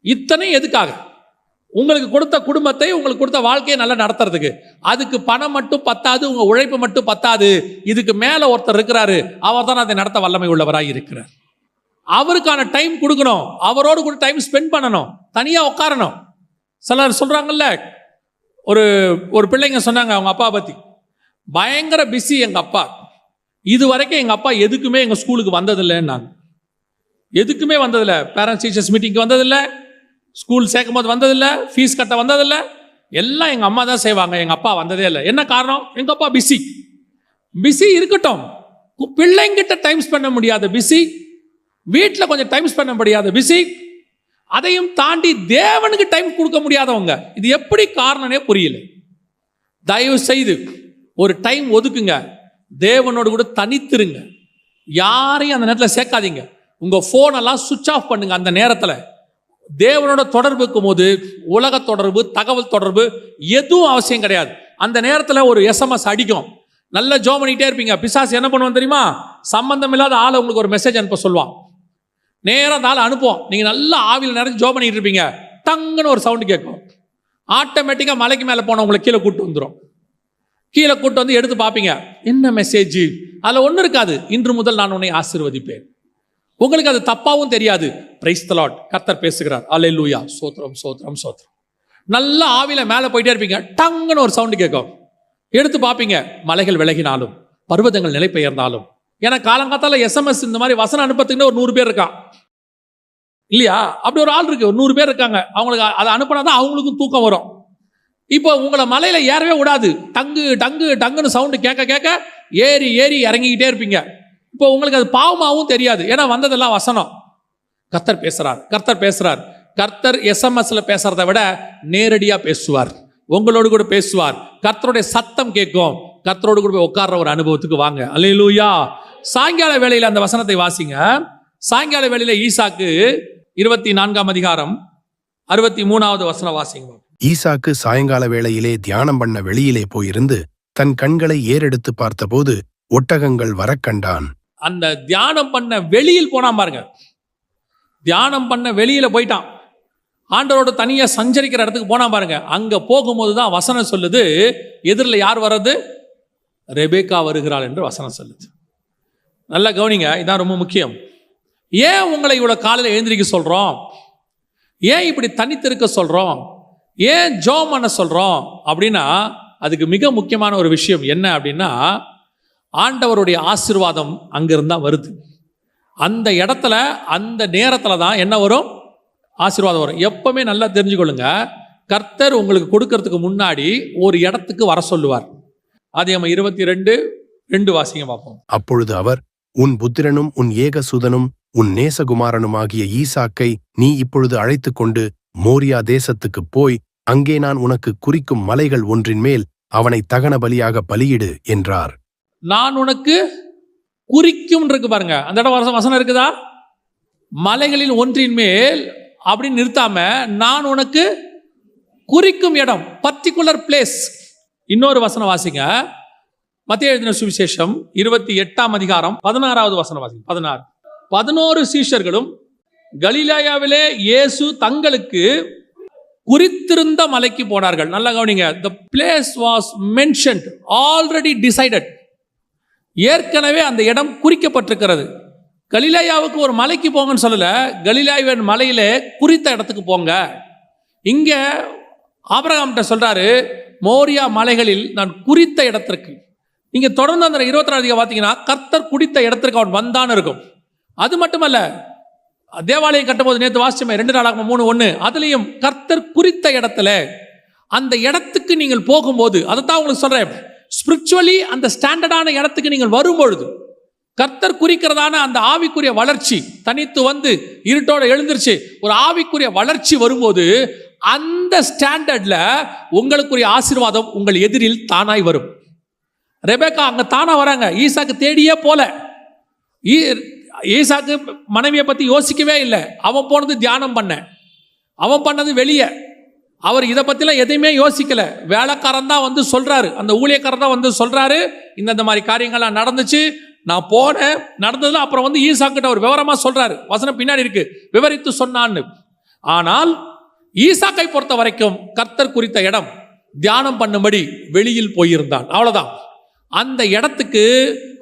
Speaker 1: இத்தனை எதுக்காக? உங்களுக்கு கொடுத்த குடும்பத்தை, உங்களுக்கு கொடுத்த வாழ்க்கையை நல்லா நடத்துறதுக்கு. அதுக்கு பணம் மட்டும் பத்தாது, உங்க உழைப்பு மட்டும் பத்தாது. இதுக்கு மேல ஒருத்தர் இருக்கிறாரு, அவர் தான் அதை நடத்த வல்லமை உள்ளவராய் இருக்கிறார். அவருக்கான டைம் கொடுக்கணும், அவரோடு கூட டைம் ஸ்பெண்ட் பண்ணணும், தனியா உட்காரணும். சிலர் சொல்றாங்கல்ல, ஒரு பிள்ளைங்க சொன்னாங்க அவங்க அப்பா பத்தி, பயங்கர பிஸி எங்க அப்பா, இது வரைக்கும் எங்க அப்பா எதுக்குமே எங்க ஸ்கூலுக்கு வந்ததில்லைன்னாங்க. எதுக்குமே வந்ததில்லை, பேரண்ட்ஸ் டீச்சர்ஸ் மீட்டிங்க்கு வந்ததில்லை, ஸ்கூல் சேர்க்கும் போது வந்ததில்லை, ஃபீஸ் கட்ட வந்ததில்லை, எல்லாம் எங்க அம்மா தான் செய்வாங்க, எங்க அப்பா வந்ததே இல்லை. என்ன காரணம்? எங்க அப்பா பிஸி. பிஸி இருக்கட்டும், பிள்ளைங்கிட்ட டைம் ஸ்பெண்ட் பண்ண முடியாத பிஸி, வீட்டில் கொஞ்சம் டைம் ஸ்பெண்ட் பண்ண முடியாத பிஸி, அதையும் தாண்டி தேவனுக்கு டைம் கொடுக்க முடியாதவங்க. இது எப்படி காரணமே புரியல. தயவு செய்து ஒரு டைம் ஒதுக்குங்க, தேவனோடு கூட தனித்திருங்க, யாரையும் அந்த நேரத்தில் சேர்க்காதீங்க. உங்க போனெல்லாம் சுவிட்ச் ஆஃப் பண்ணுங்க. அந்த நேரத்தில் தேவனோட தொடர்பு இருக்கும் போது உலக தொடர்பு, தகவல் தொடர்பு எதுவும் அவசியம் கிடையாது. அந்த நேரத்தில் ஒரு SMS அடிக்கும், நல்ல ஜெபம் பண்ணிட்டே இருப்பீங்க. பிசாசு என்ன பண்ணுவான் தெரியுமா? சம்பந்தம் இல்லாத ஆளை உங்களுக்கு ஒரு மெசேஜ் அனுப்ப சொல்லுவான். நேரம் அந்த ஆளை அனுப்புவோம். நீங்கள் நல்லா ஆவியில் நிறைஞ்சு ஜெபம் பண்ணிட்டு இருப்பீங்க, டங்குன்னு ஒரு சவுண்டு கேட்கும். ஆட்டோமேட்டிக்காக மலைக்கு மேலே போனவங்களை கீழே கூப்பிட்டு வந்துடும். கீழே கூப்பிட்டு வந்து எடுத்து பார்ப்பீங்க, என்ன மெசேஜ்? அதில் ஒன்றும் இருக்காது, இன்று முதல் நான் உன்னை ஆசீர்வதிப்பேன். உங்களுக்கு அது தப்பாவும் தெரியாது. பிரைஸ் தி லார்ட், கர்த்தர் பேசுகிறார், அல்லேலூயா, சோத்ரம் சோத்ரம் சோத்ரம். நல்லா ஆவியில் மேலே போயிட்டே இருப்பீங்க, டங்குன்னு ஒரு சவுண்டு கேட்கும். எடுத்து பார்ப்பீங்க, மலைகள் விலகினாலும் பர்வதங்கள் நிலை பெயர்ந்தாலும். ஏன்னா காலங்காத்தால எஸ்எம்எஸ் இந்த மாதிரி வசனம் அனுப்பத்துக்குன்னு ஒரு 100 பேர் இருக்கான் இல்லையா? அப்படி ஒரு ஆள் இருக்கு, ஒரு 100 பேர் இருக்காங்க. அவங்களுக்கு அதை அனுப்பினாதான் அவங்களுக்கும் தூக்கம் வரும். இப்போ உங்களை மலையில ஏறவே விடாது. டங்கு டங்கு டங்குன்னு சவுண்டு கேட்க கேட்க ஏறி ஏறி இறங்கிக்கிட்டே இருப்பீங்க. இப்போ உங்களுக்கு அது பாவமாகவும் தெரியாது, ஏன்னா வந்ததெல்லாம் வசனம். கர்த்தர் பேசுறார், கர்த்தர் பேசுறார். கர்த்தர் எஸ்எம்எஸ்ல பேசுறதை விட நேரடியா பேசுவார், உங்களோடு கூட பேசுவார். கர்த்தருடைய சத்தம் கேட்கும். கர்த்தரோடு கூட போய் உட்கார்ற ஒரு அனுபவத்துக்கு வாங்க. அல்லேலூயா. சாயங்கால வேளையில அந்த வசனத்தை வாசிங்க. சாயங்கால வேளையில ஈசாக்கு 24ஆம் அதிகாரம் 63வது வசனம் வாசிங்க.
Speaker 2: ஈசாக்கு சாயங்கால வேளையிலே தியானம் பண்ண வெளியிலே போயிருந்து தன் கண்களை ஏறெடுத்து பார்த்தபோது ஒட்டகங்கள் வரக் கண்டான்.
Speaker 1: அந்த தியானம் பண்ண வெளியில் போனான் பாருங்க. தியானம் பண்ண வெளியில போயிட்டான், ஆண்டவரோட தனியா சஞ்சரிக்கிற இடத்துக்கு போனான் பாருங்க. அங்க போகும்போது தான் வசனம் சொல்லுது, எதிரில் யார் வர்றது? ரெபேக்கா வருகிறாள் என்று வசனம் சொல்லுது. நல்லா கவனிங்க, இதான் ரொம்ப முக்கியம். ஏன் உங்களை இவ்வளவு காலையில் எழுந்திரிக்க சொல்றோம்? ஏன் இப்படி தனித்திருக்க சொல்றோம்? ஏன் ஜெபம் பண்ண சொல்றோம் அப்படின்னா, அதுக்கு மிக முக்கியமான ஒரு விஷயம் என்ன அப்படின்னா, ஆண்டவருடைய ஆசீர்வாதம் அங்கிருந்தா வருது. அந்த இடத்துல அந்த நேரத்துல தான் என்ன வரும்? ஆசீர்வாதம் வரும். எப்பவுமே நல்லா தெரிஞ்சுக்கொள்ளுங்க, கர்த்தர் உங்களுக்கு கொடுக்கறதுக்கு முன்னாடி ஒரு இடத்துக்கு வர சொல்லுவார். ஆதியாகமம் 22:2 வாசிங்க பார்ப்போம்.
Speaker 2: அப்பொழுது அவர், உன் புத்திரனும் உன் ஏகசுதனும் உன் நேசகுமாரனுமாகிய ஈசாக்கை நீ இப்பொழுது அழைத்துக் கொண்டு மோரியா தேசத்துக்குப் போய் அங்கே நான் உனக்கு குறிக்கும் மலைகள் ஒன்றின் மேல் அவனை தகன பலியாக பலியிடு என்றார்.
Speaker 1: நான் உனக்கு குறிக்கும் இருக்கு பாருங்க, அந்த இடம் வசனம் இருக்குதா? மலைகளில் ஒன்றின் மேல் அப்படின்னு நிறுத்தாம, நான் உனக்கு குறிக்கும் இடம், பர்டிகுலர் பிளேஸ். இன்னொரு வசனம் வாசிங்க, மத்தேயு எழுதின சுவிசேஷம் 28ஆம் அதிகாரம் 16வது வசனம் வாசிங்க. 11 சீஷர்களும் கலிலேயாவிலே இயேசு தங்களுக்கு குறித்திருந்த மலைக்கு போனார்கள். நல்லா கவனிங்க, the place was mentioned, already decided. ஏற்கனவே அந்த இடம் குறிக்கப்பட்டிருக்கிறது. கலிலேயாவுக்கு ஒரு மலைக்கு போங்கன்னு சொல்லல, கலிலேயாவின் மலையிலே குறித்த இடத்துக்கு போங்க. இங்க ஆபிரகாம்கிட்ட சொல்றாரு, மோரியா மலைகளில் நான் குறித்த இடத்திற்கு. நீங்க தொடர்ந்து அந்த 24 பார்த்தீங்கன்னா, கர்த்தர் குறித்த இடத்திற்கு அவன் வந்தான்னு இருக்கும். அது மட்டுமல்ல, தேவாலயம் கட்டும்போது நேற்று வாசிச்சமே 2 நாளாகமம் 3:1, அதுலயும் கர்த்தர் குறித்த இடத்துல அந்த இடத்துக்கு நீங்கள் போகும்போது, அதைத்தான் உங்களுக்கு சொல்றேன், ஸ்பிரிச்சுவலி அந்த ஸ்டாண்டர்டான இடத்துக்கு நீங்கள் வரும்பொழுது, கர்த்தர் குறிக்கிறதான அந்த ஆவிக்குரிய வளர்ச்சி தனித்து வந்து இருட்டோட எழுந்திருச்சு ஒரு ஆவிக்குரிய வளர்ச்சி வரும்போது, அந்த ஸ்டாண்டர்ட்ல உங்களுக்குரிய ஆசீர்வாதம் உங்கள் எதிரில் தானாய் வரும். ரெபேக்கா அங்க தானா வராங்க, ஈசாக்கு தேடியே போல. ஈசாக்கு மனைவியை பத்தி யோசிக்கவே இல்லை. அவன் போனது தியானம் பண்ண, அவன் பண்ணது வெளியே. அவர் இதை பத்திலாம் எதையுமே யோசிக்கல. வேலைக்காரன் தான் வந்து சொல்றாரு, அந்த ஊழியக்காரன் தான் வந்து சொல்றாரு, இந்த மாதிரி காரியங்கள்லாம் நடந்துச்சு, நான் போனேன், நடந்ததுல. அப்புறம் வந்து ஈசாக்கிட்ட ஒரு விவரமா சொல்றாரு, வசனம் பின்னாடி இருக்கு, விவரித்து சொன்னான்னு. ஆனால் ஈசாக்கை பொறுத்த வரைக்கும் கர்த்தர் குறித்த இடம் தியானம் பண்ணும்படி வெளியில் போயிருந்தான், அவ்வளவுதான். அந்த இடத்துக்கு,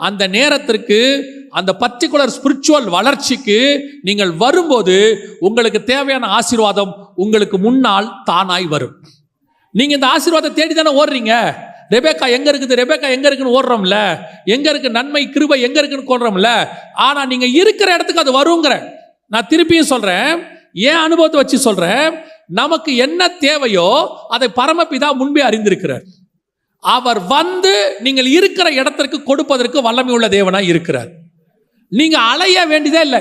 Speaker 1: அந்த நேரத்திற்கு, அந்த பர்டிகுலர் ஸ்பிரிச்சுவல் வளர்ச்சிக்கு நீங்கள் வரும்போது உங்களுக்கு தேவையான ஆசீர்வாதம் உங்களுக்கு முன்னால் தானாய் வரும். நீங்க இந்த ஆசீர்வாதத்தை தேடி தானே ஓடுறீங்க. ரெபேக்கா எங்க இருக்குது, ரெபேக்கா எங்க இருக்குன்னு ஓடுறோம்ல, எங்க இருக்கு நன்மை கிருபை எங்க இருக்குன்னு ஓடுறோம்ல. ஆனா நீங்க இருக்கிற இடத்துக்கு அது வருங்கிற. நான் திருப்பியும் சொல்றேன், ஏன் அனுபவத்தை வச்சு சொல்றேன், நமக்கு என்ன தேவையோ அதை பரமபிதா முன்பே அறிந்திருக்கிறார். அவர் வந்து நீங்கள் இருக்கிற இடத்திற்கு கொடுப்பதற்கு வல்லமை உள்ள தேவனாய் இருக்கிறார். நீங்க அலைய வேண்டியதே இல்லை.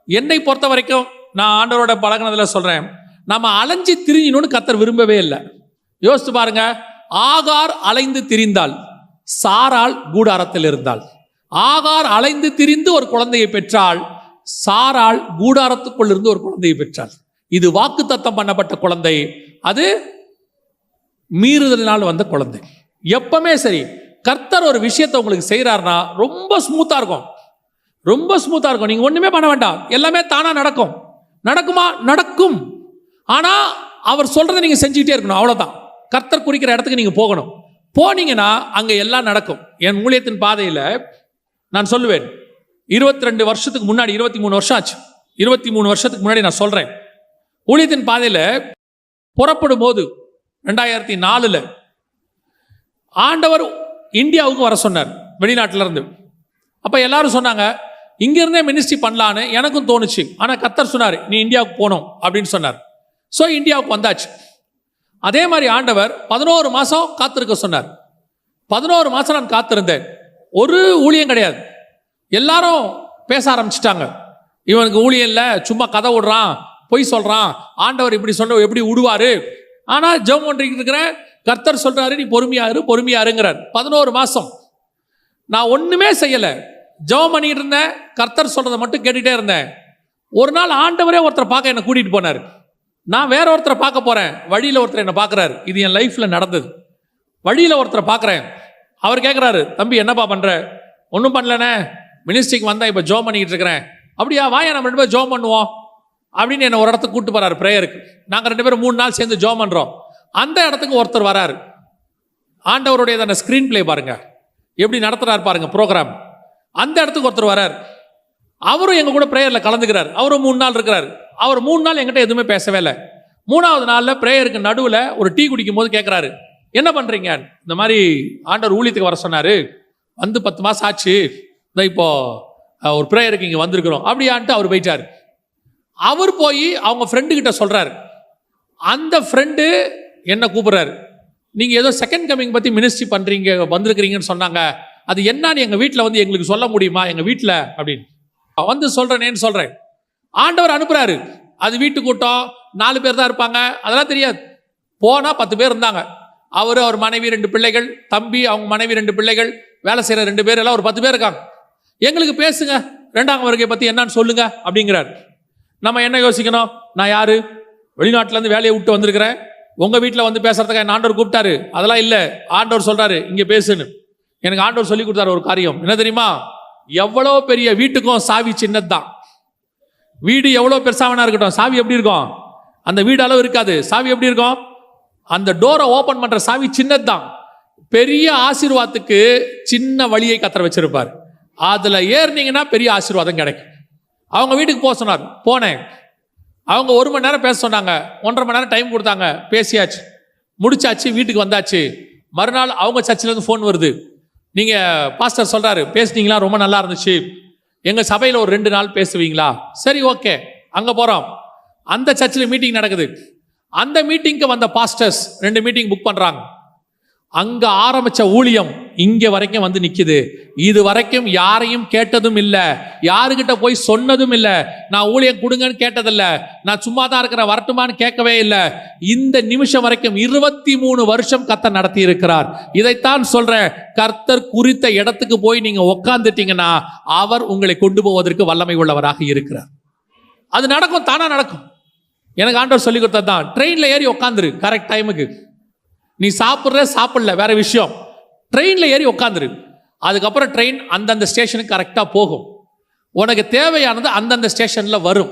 Speaker 1: என்னை பொறுத்த வரைக்கும் நான் ஆண்டவரோட பழகினதுல சொல்றேன், நம்ம அலைஞ்சு திரிஞ்சணும்னு கர்த்தர் விரும்பவே இல்லை. யோசித்து பாருங்க, ஆகார் அலைந்து திரிந்தாள், சாராள் கூடாரத்தில் இருந்தாள். ஆகார் அலைந்து திரிந்து ஒரு குழந்தையை பெற்றாள், சாராள் கூடாரத்துக்குள் இருந்து ஒரு குழந்தையை பெற்றாள். இது வாக்குத்தத்தம் பண்ணப்பட்ட குழந்தை, அது மீறுதலினால் வந்த குழந்தை. எப்பவுமே சரி, கர்த்தர் ஒரு விஷயத்தை உங்களுக்கு செய்யறாருன்னா ரொம்ப ஸ்மூத்தா இருக்கும், ரொம்ப ஸ்மூத்தா இருக்கும். நீங்க ஒண்ணுமே பண்ண வேண்டாம், எல்லாமே தானா நடக்கும். நடக்குமா? நடக்கும். ஆனா அவர் சொல்றதை நீங்க செஞ்சுக்கிட்டே இருக்கணும், அவ்வளவுதான். கர்த்தர் குறிக்கிற இடத்துக்கு நீங்க போகணும். போனீங்கன்னா அங்க எல்லாம் நடக்கும். என் ஊழியத்தின் பாதையில நான் சொல்லுவேன், 22 வருஷத்துக்கு முன்னாடி, 23 வருஷம் ஆச்சு, 23 வருஷத்துக்கு முன்னாடி நான் சொல்றேன், ஊழியத்தின் பாதையில புறப்படும் போது 2004 ஆண்டவர் இந்தியாவுக்கு வர சொன்னார் வெளிநாட்டில இருந்து. அப்போ எல்லாரும் சொன்னாங்க இங்கிருந்தே மினிஸ்ட்ரி பண்ணலான்னு எனக்கும் தோணுச்சு. ஆனால் கர்த்தர் சொன்னார் நீ இந்தியாவுக்கு போகணும் அப்படின்னு சொன்னார். ஸோ இந்தியாவுக்கு வந்தாச்சு. அதே மாதிரி ஆண்டவர் 11 மாதம் காத்திருக்க சொன்னார். 11 மாதம் நான் காத்திருந்தேன். ஒரு ஊழியம் கிடையாது. எல்லாரும் பேச ஆரம்பிச்சிட்டாங்க, இவனுக்கு ஊழியம் இல்லை, சும்மா கதை விடுறான், பொய் சொல்கிறான், ஆண்டவர் இப்படி சொன்ன எப்படி விடுவார். ஆனால் ஜெபம் பண்ணிட்டு இருக்கிறேன், கர்த்தர் சொல்கிறாரு நீ பொறுமையாருங்கிறார். 11 மாதம் நான் ஒன்றுமே செய்யலை, ஜெபம் பண்ணிட்டு இருந்தேன், கர்த்தர் சொல்கிறத மட்டும் கேட்டுகிட்டே இருந்தேன். ஒரு நாள் ஆண்டவரே ஒருத்தரை பார்க்க என்னை கூட்டிகிட்டு போனார். நான் வேற ஒருத்தரை பார்க்க போகிறேன், வழியில் ஒருத்தர் என்னை பார்க்குறாரு. இது என் லைஃப்பில் நடந்தது. வழியில் ஒருத்தரை பார்க்குறேன், அவர் கேட்குறாரு தம்பி என்னப்பா பண்ணுற? ஒன்றும் பண்ணலண்ணே, மினிஸ்ட்ரிக்கு வந்தால் இப்போ ஜெபம் பண்ணிக்கிட்டு இருக்கிறேன். அப்படியா, வாயா நம்ம 2 பேரும் ஜெபம் பண்ணுவோம் அப்படின்னு என்னை ஒரு இடத்துக்கு கூப்பிட்டு போகிறாரு ப்ரேயருக்கு. நாங்கள் 2 பேரும் 3 நாள் சேர்ந்து ஜெபம் பண்ணுறோம். அந்த இடத்துக்கு ஒருத்தர் வராரு. ஆண்டவருடைய அந்த ஸ்க்ரீன் பிளே பாருங்க, எப்படி நடத்துறாரு பாருங்க ப்ரோக்ராம். அந்த இடத்துக்கு ஒருத்தர் வரார். அவரும் எங்க கூட பிரேயரில் கலந்துக்கிறார். அவரும் 3 நாள் இருக்கிறார். அவர் 3 நாள் எங்கிட்ட எதுவுமே பேசவே இல்லை. 3ஆவது நாளில் பிரேயருக்கு நடுவில் ஒரு டீ குடிக்கும் போது கேட்குறாரு என்ன பண்ணுறீங்க? இந்த மாதிரி ஆண்டவர் ஊழியத்துக்கு வர சொன்னார், வந்து 10 மாதம் ஆச்சு, இந்த இப்போ ஒரு பிரேயருக்கு இங்கே வந்திருக்கிறோம் அப்படியான்ட்டு அவர் போயிட்டார். அவர் போய் அவங்க ஃப்ரெண்டுக்கிட்ட சொல்கிறார். அந்த ஃப்ரெண்டு என்ன கூப்பிட்றாரு, நீங்கள் ஏதோ செகண்ட் கமிங் பற்றி மினிஸ்ட்ரி பண்ணுறீங்க வந்திருக்கிறீங்கன்னு சொன்னாங்க, அது என்னன்னு எங்கள் வீட்டில் வந்து எங்களுக்கு சொல்ல முடியுமா எங்கள் வீட்டில் அப்படின்னு வந்து சொல்கிறேனேன்னு சொல்கிறேன். ஆண்டவர் அனுப்புகிறாரு. அது வீட்டு கூட்டம் 4 பேர் தான் இருப்பாங்க, அதெல்லாம் தெரியாது. போனால் 10 பேர் இருந்தாங்க. அவர் மனைவி 2 பிள்ளைகள், தம்பி அவங்க மனைவி 2 பிள்ளைகள், வேலை செய்கிற 2 பேர், எல்லாம் ஒரு 10 பேர் இருக்காங்க. எங்களுக்கு பேசுங்க, 2ஆம் வருகை பற்றி என்னன்னு சொல்லுங்க அப்படிங்கிறார். நம்ம என்ன யோசிக்கணும், நான் யாரு, வெளிநாட்டிலேருந்து வேலையை விட்டு வந்திருக்கிறேன், உங்கள் வீட்டில் வந்து பேசுறதுக்காக என் ஆண்டவர் கூப்பிட்டாரு? அதெல்லாம் இல்லை. ஆண்டவர் சொல்கிறாரு இங்கே பேசுன்னு. எனக்கு ஆண்டவர் சொல்லி கொடுத்தாரு ஒரு காரியம், என்ன தெரியுமா? எவ்வளோ பெரிய வீட்டுக்கும் சாவி சின்னது தான். வீடு எவ்வளோ பெருசாவனா இருக்கட்டும், சாவி எப்படி இருக்கும்? அந்த வீடு அளவு இருக்காது. சாவி எப்படி இருக்கும்? அந்த டோரை ஓப்பன் பண்ணுற சாவி சின்னது தான். பெரிய ஆசீர்வாதத்துக்கு சின்ன வழியை கத்தர் வச்சிருப்பார். அதில் ஏறினீங்கன்னா பெரிய ஆசீர்வாதம் கிடைக்கும். அவங்க வீட்டுக்கு போக சொன்னார், போனேன். அவங்க 1 மணி நேரம் பேச சொன்னாங்க, 1.5 மணி நேரம் டைம் கொடுத்தாங்க, பேசியாச்சு, முடிச்சாச்சு, வீட்டுக்கு வந்தாச்சு. மறுநாள் அவங்க சர்ச்சிலேருந்து ஃபோன் வருது, நீங்கள் பாஸ்டர் சொல்கிறாரு பேசுனீங்களா, ரொம்ப நல்லா இருந்துச்சு, எங்கள் சபையில் ஒரு 2 நாள் பேசுவீங்களா? சரி ஓகே, அங்கே போகிறோம். அந்த சர்ச்சில் மீட்டிங் நடக்குது. அந்த மீட்டிங்க்கு வந்த பாஸ்டர்ஸ் 2 மீட்டிங் புக் பண்ணுறாங்க. அங்கே ஆரம்பித்த ஊழியம் இங்கே வரைக்கும் வந்து நிற்கிது. இது வரைக்கும் யாரையும் கேட்டதும் இல்லை, யாருக்கிட்ட போய் சொன்னதும் இல்லை, நான் ஊழியம் கொடுங்கன்னு கேட்டதில்லை, நான் சும்மா தான் இருக்கிற வரட்டுமான்னு கேட்கவே இல்லை. இந்த நிமிஷம் வரைக்கும் 23 வருஷம் கர்த்தர் நடத்தி இருக்கிறார். இதைத்தான் சொல்றேன், கர்த்தர் குறித்த இடத்துக்கு போய் நீங்க உட்கார்ந்துட்டீங்கன்னா அவர் உங்களை கொண்டு போவதற்கு வல்லமை உள்ளவராக இருக்கிறார். அது நடக்கும், தானா நடக்கும். எனக்கு ஆண்டவர் சொல்லி கொடுத்தது தான். ட்ரெயினில் ஏறி உட்காந்துரு கரெக்ட் டைமுக்கு. நீ சாப்பிடல வேற விஷயம், ட்ரெயினில் ஏறி உட்காந்துரு. அதுக்கப்புறம் ட்ரெயின் அந்தந்த ஸ்டேஷனுக்கு கரெக்டாக போகும். உனக்கு தேவையானது அந்தந்த ஸ்டேஷனில் வரும்.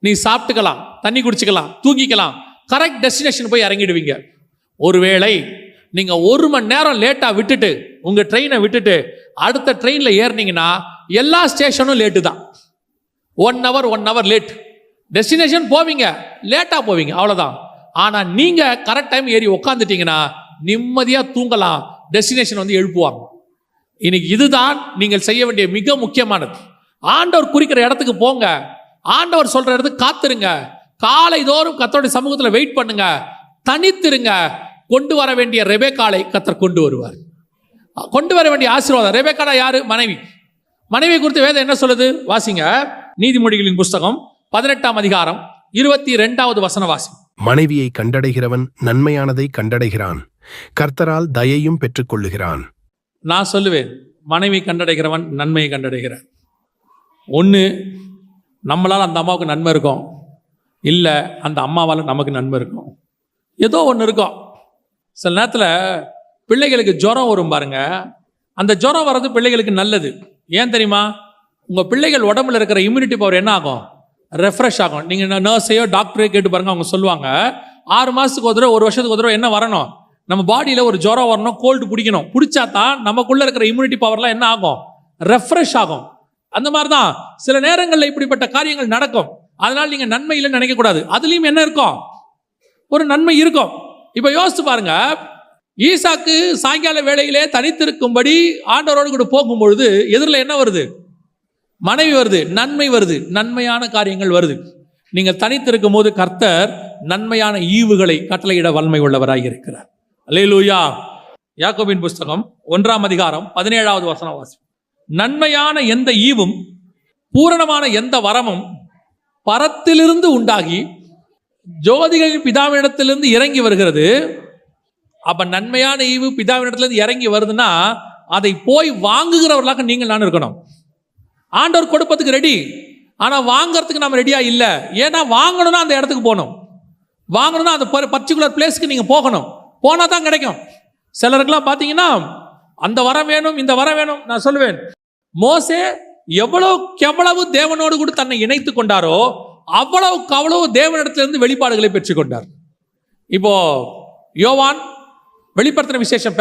Speaker 1: நீ சாப்பிட்டுக்கலாம், தண்ணி குடிச்சுக்கலாம், தூங்கிக்கலாம், கரெக்ட் டெஸ்டினேஷன் போய் இறங்கிடுவீங்க. ஒருவேளை நீங்கள் 1 மணி நேரம் லேட்டாக விட்டுட்டு உங்கள் ட்ரெயினை விட்டுட்டு அடுத்த ட்ரெயினில் ஏறினீங்கன்னா எல்லா ஸ்டேஷனும் லேட்டு தான். 1 hour லேட். டெஸ்டினேஷன் போவீங்க, லேட்டாக போவீங்க, அவ்வளோதான். ஆனால் நீங்கள் கரெக்ட் டைம் ஏறி உட்காந்துட்டீங்கன்னா நிம்மதியாக தூங்கலாம், டெஸ்டினேஷன் வந்து எழுப்புவாங்க. இன்னைக்கு இதுதான் நீங்கள் செய்ய வேண்டிய மிக முக்கியமானது. ஆண்டவர் குறிக்கிற இடத்துக்கு போங்க, ஆண்டவர் சொல்கிற இடத்துக்கு காத்துருங்க, காலை தோறும் கர்த்தருடைய சமூகத்தில் வெயிட் பண்ணுங்க, தனித்திருங்க. கொண்டு வர வேண்டிய ரெபெக்காளை கர்த்தர் கொண்டு வருவார். கொண்டு வர வேண்டிய ஆசீர்வாதம். ரெபெக்காளா யாரு? மனைவி. மனைவி குறித்து வேதம் என்ன சொல்லுது? வாசிங்க, நீதிமொழிகளின் புஸ்தகம் 18ஆம் அதிகாரம் 22வது வசனம் வாசி.
Speaker 2: மனைவியை கண்டடைகிறவன் நன்மையானதை கண்டடைகிறான், கர்த்தரால் தயையும் பெற்றுக்கொள்ளுகிறான்.
Speaker 1: நான் சொல்லுவேன், மனைவி கண்டடைகிறவன் நன்மையை கண்டடைகிறான். ஒன்று, நம்மளால் அந்த அம்மாவுக்கு நன்மை இருக்கும், இல்லை அந்த அம்மாவால் நமக்கு நன்மை இருக்கும். ஏதோ ஒன்று இருக்கும். சில நேரத்தில் பிள்ளைகளுக்கு ஜுரம் வரும் பாருங்க, அந்த ஜுரம் வர்றது பிள்ளைகளுக்கு நல்லது. ஏன் தெரியுமா? உங்கள் பிள்ளைகள் உடம்புல இருக்கிற இம்யூனிட்டி பவர் என்ன ஆகும்? ரெஃப்ரெஷ் ஆகும். நீங்கள் நர்ஸையோ டாக்டரையோ கேட்டு பாருங்க, அவங்க சொல்லுவாங்க 6 மாதத்துக்கு ஒரு தடவை 1 வருஷத்துக்கு ஒரு தடவை என்ன வரணும்? நம்ம பாடியில் ஒரு ஜுரம் வரணும், கோல்டு பிடிக்கணும். பிடிச்சா தான் நமக்குள்ளே இருக்கிற இம்யூனிட்டி பவர்லாம் என்ன ஆகும்? ரெஃப்ரெஷ் ஆகும். அந்த மாதிரி தான் சில நேரங்களில் இப்படிப்பட்ட காரியங்கள் நடக்கும். அதனால் நீங்கள் நன்மை இல்லைன்னு நினைக்கக்கூடாது. அதுலேயும் என்ன இருக்கும்? ஒரு நன்மை இருக்கும். இப்போ யோசிச்சு பாருங்க, ஈசாக்கு சாயங்கால வேளையிலே தனித்திருக்கும்படி ஆண்டவரோடு கூட போகும்பொழுது எதிரில் என்ன வருது? மனைவி வருது, நன்மை வருது, நன்மையான காரியங்கள் வருது. நீங்கள் தனித்திருக்கும் போது கர்த்தர் நன்மையான ஈவுகளை கட்டளையிட வல்லமை உள்ளவராக இருக்கிறார். அல்லேலூயா. யாக்கோபின் புஸ்தகம் 1ஆம் அதிகாரம் 17வது வசனம் வாசி. நன்மையான எந்த ஈவும் பூரணமான எந்த வரமும் பரத்திலிருந்து உண்டாகி ஜோதிகளின் பிதாவினிடத்திலிருந்து இறங்கி வருகிறது. அப்ப நன்மையான ஈவு பிதாவினிடத்திலிருந்து இறங்கி வருதுன்னா அதை போய் வாங்குகிறவர்களாக நீங்கள் நான் இருக்கணும். ஆண்டவர் கொடுப்பதுக்கு ரெடி, ஆனா வாங்கறதுக்கு நம்ம ரெடியா இல்லை. ஏன்னா வாங்கணும்னா அந்த இடத்துக்கு போகணும், வாங்கணும்னா அந்த பர்டிகுலர் பிளேஸ்க்கு நீங்க போகணும், போனா தான் கிடைக்கும். சிலருக்கெல்லாம் பார்த்தீங்கன்னா அந்த வரம் வேணும், இந்த வரம் வேணும். நான் சொல்லுவேன், மோசே எவ்வளவு தேவனோடு கூட தன்னை இணைத்து கொண்டாரோ அவ்வளவுக்கு அவ்வளவு தேவனிடத்திலிருந்து வெளிப்பாடுகளை பெற்றுக்கொண்டார். இப்போ யோவான் வெளிப்படுத்தின விசேஷம்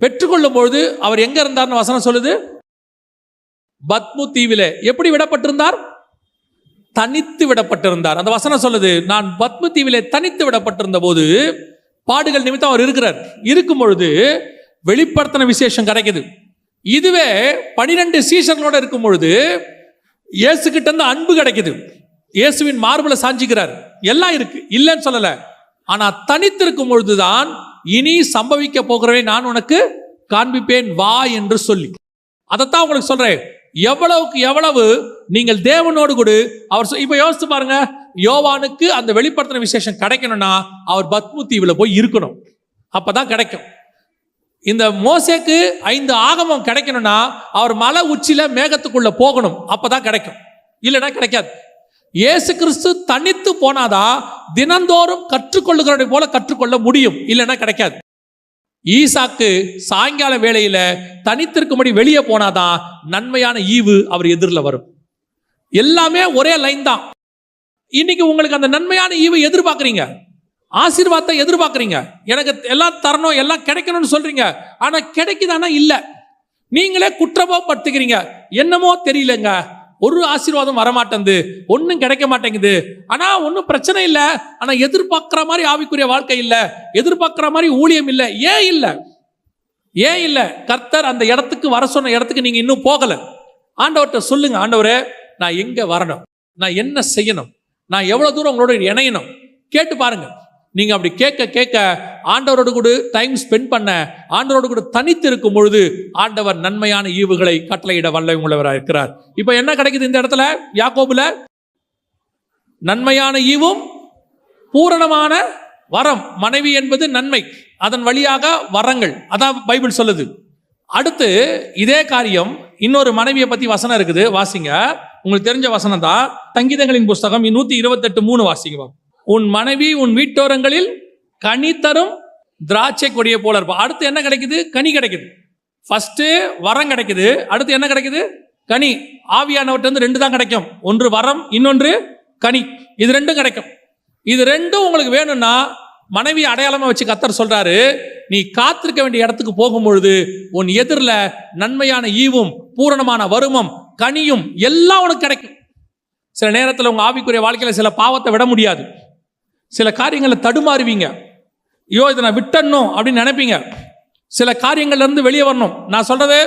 Speaker 1: பெற்றுக்கொள்ளும் பொழுது அவர் எங்க இருந்தார்னு வசனம் சொல்லுது? பத்மு தீவிலே. எப்படி விடப்பட்டிருந்தார்? தனித்து விடப்பட்டிருந்தார். அந்த வசனம் சொல்லுது, நான் பத்மு தீவிலே தனித்து விடப்பட்டிருந்த போது பாடுகள் நிமித்தம் அவர் இருக்கிறார். இருக்கும் பொழுது வெளிப்படுத்தின விசேஷம் கிடைக்குது. இதுவே 12 சீஷர்களோட இருக்கும் பொழுது இயேசு கிட்ட இருந்து அன்பு கிடைக்குது. இயேசுவின் மார்புல சாஞ்சிக்கிறார். எல்லாம் இருக்கு, இல்லைன்னு சொல்லல. ஆனா தனித்திருக்கும் பொழுதுதான் இனி சம்பவிக்க போகிறவை நான் உனக்கு காண்பிப்பேன் வா என்று சொல்லி. அதைத்தான் உங்களுக்கு சொல்றேன். எவ்வளவுக்கு எவ்வளவு நீங்கள் தேவனோடு கூட அவர் இப்ப யோசித்து பாருங்க. யோவானுக்கு அந்த வெளிப்படுத்தின விசேஷம் கிடைக்கணும்னா அவர் பத்மு தீவுல போய் இருக்கணும், அப்பதான் கிடைக்கும். இந்த மோசேக்கு 5 ஆகமம் கிடைக்கணும்னா அவர் மலை உச்சியில மேகத்துக்குள்ள போகணும், அப்பதான் கிடைக்கும், இல்லைன்னா கிடைக்காது. இயேசு கிறிஸ்து தனித்து போனாதான் தினந்தோறும் கற்றுக்கொள்ளுகிறதை போல கற்றுக்கொள்ள முடியும், இல்லைன்னா கிடைக்காது. ஈசாக்கு சாயங்கால வேளையில தனித்திருக்கும்படி வெளியே போனாதான் நன்மையான ஈவு அவர் எதிரில் வரும். எல்லாமே ஒரே லைன் தான். இன்னைக்கு உங்களுக்கு அந்த நன்மையான ஈவு எதிர்பார்க்குறீங்க, ஆசீர்வாதத்தை எதிர்பார்க்குறீங்க, எனக்கு எல்லாம் தரணும், எல்லாம் கிடைக்கணும்னு சொல்றீங்க. ஆனா கிடைக்குதானா? இல்லை. நீங்களே குற்றப்படுத்துகிறீங்க. என்னமோ தெரியலங்க, ஒரு ஆசீர்வாதம் வரமாட்டேங்குது, ஒன்றும் கிடைக்க மாட்டேங்குது. ஆனா ஒன்றும் பிரச்சனை இல்லை, ஆனா எதிர்பார்க்கிற மாதிரி ஆவிக்குரிய வாழ்க்கை இல்லை, எதிர்பார்க்கிற மாதிரி ஊழியம் இல்லை. ஏன் இல்லை? ஏன் இல்லை? கர்த்தர் அந்த இடத்துக்கு வர சொன்ன இடத்துக்கு நீங்க இன்னும் போகல. ஆண்டவர்கிட்ட சொல்லுங்க, ஆண்டவரே நான் எங்க வரணும், நான் என்ன செய்யணும், நான் எவ்வளவு தூரம் உங்களோட இணையணும் கேட்டு பாருங்க. நீங்க அப்படி கேட்க கேட்க ஆண்டவரோடு கூட டைம் ஸ்பெண்ட் பண்ண, ஆண்டவரோடு கூட தனித்து இருக்கும் பொழுது ஆண்டவர் நன்மையான ஈவுகளை கட்டளையிட வல்லமை உள்ளவராக இருக்கிறார். இப்ப என்ன கிடைக்குது இந்த இடத்துல? யாக்கோபுல நன்மையான ஈவும் பூரணமான வரம். மனைவி என்பது நன்மை, அதன் வழியாக வரங்கள், அதான் பைபிள் சொல்லுது. அடுத்து இதே காரியம் இன்னொரு மனைவியை பத்தி வசனம் இருக்குது, வாசிங்க. உங்களுக்கு தெரிஞ்ச வசனம் தான். சங்கீதங்களின் புஸ்தகம் 128:3 வாசிங்க. உன் மனைவி உன் வீட்டோரங்களில் கனி தரும் திராட்சை கொடியை போல இருப்பா. அடுத்து என்ன கிடைக்குது? கனி கிடைக்குது. ஃபர்ஸ்ட் வரம் கிடைக்குது, அடுத்து என்ன கிடைக்குது? கனி. ஆவியானவர்கிட்ட 2 தான் கிடைக்கும், ஒன்று வரம், இன்னொன்று கனி. இது 2 கிடைக்கும். இது 2 உங்களுக்கு வேணும்னா மனைவி அடையாளமா வச்சு கர்த்தர் சொல்றாரு, நீ காத்திருக்க வேண்டிய இடத்துக்கு போகும் பொழுது உன் எதிரில் நன்மையான ஈவும் பூரணமான வருமம் கனியும் எல்லாம் உனக்கு கிடைக்கும். சில நேரத்தில் உங்க ஆவிக்குரிய வாழ்க்கையில சில பாவத்தை விட முடியாது, சில காரியங்களை தடுமாறுவீங்க. ஐயோ இதை நான் விட்டணும் அப்படின்னு நினைப்பீங்க. சில காரியங்கள்ல இருந்து வெளியே வரணும். நான் சொல்றது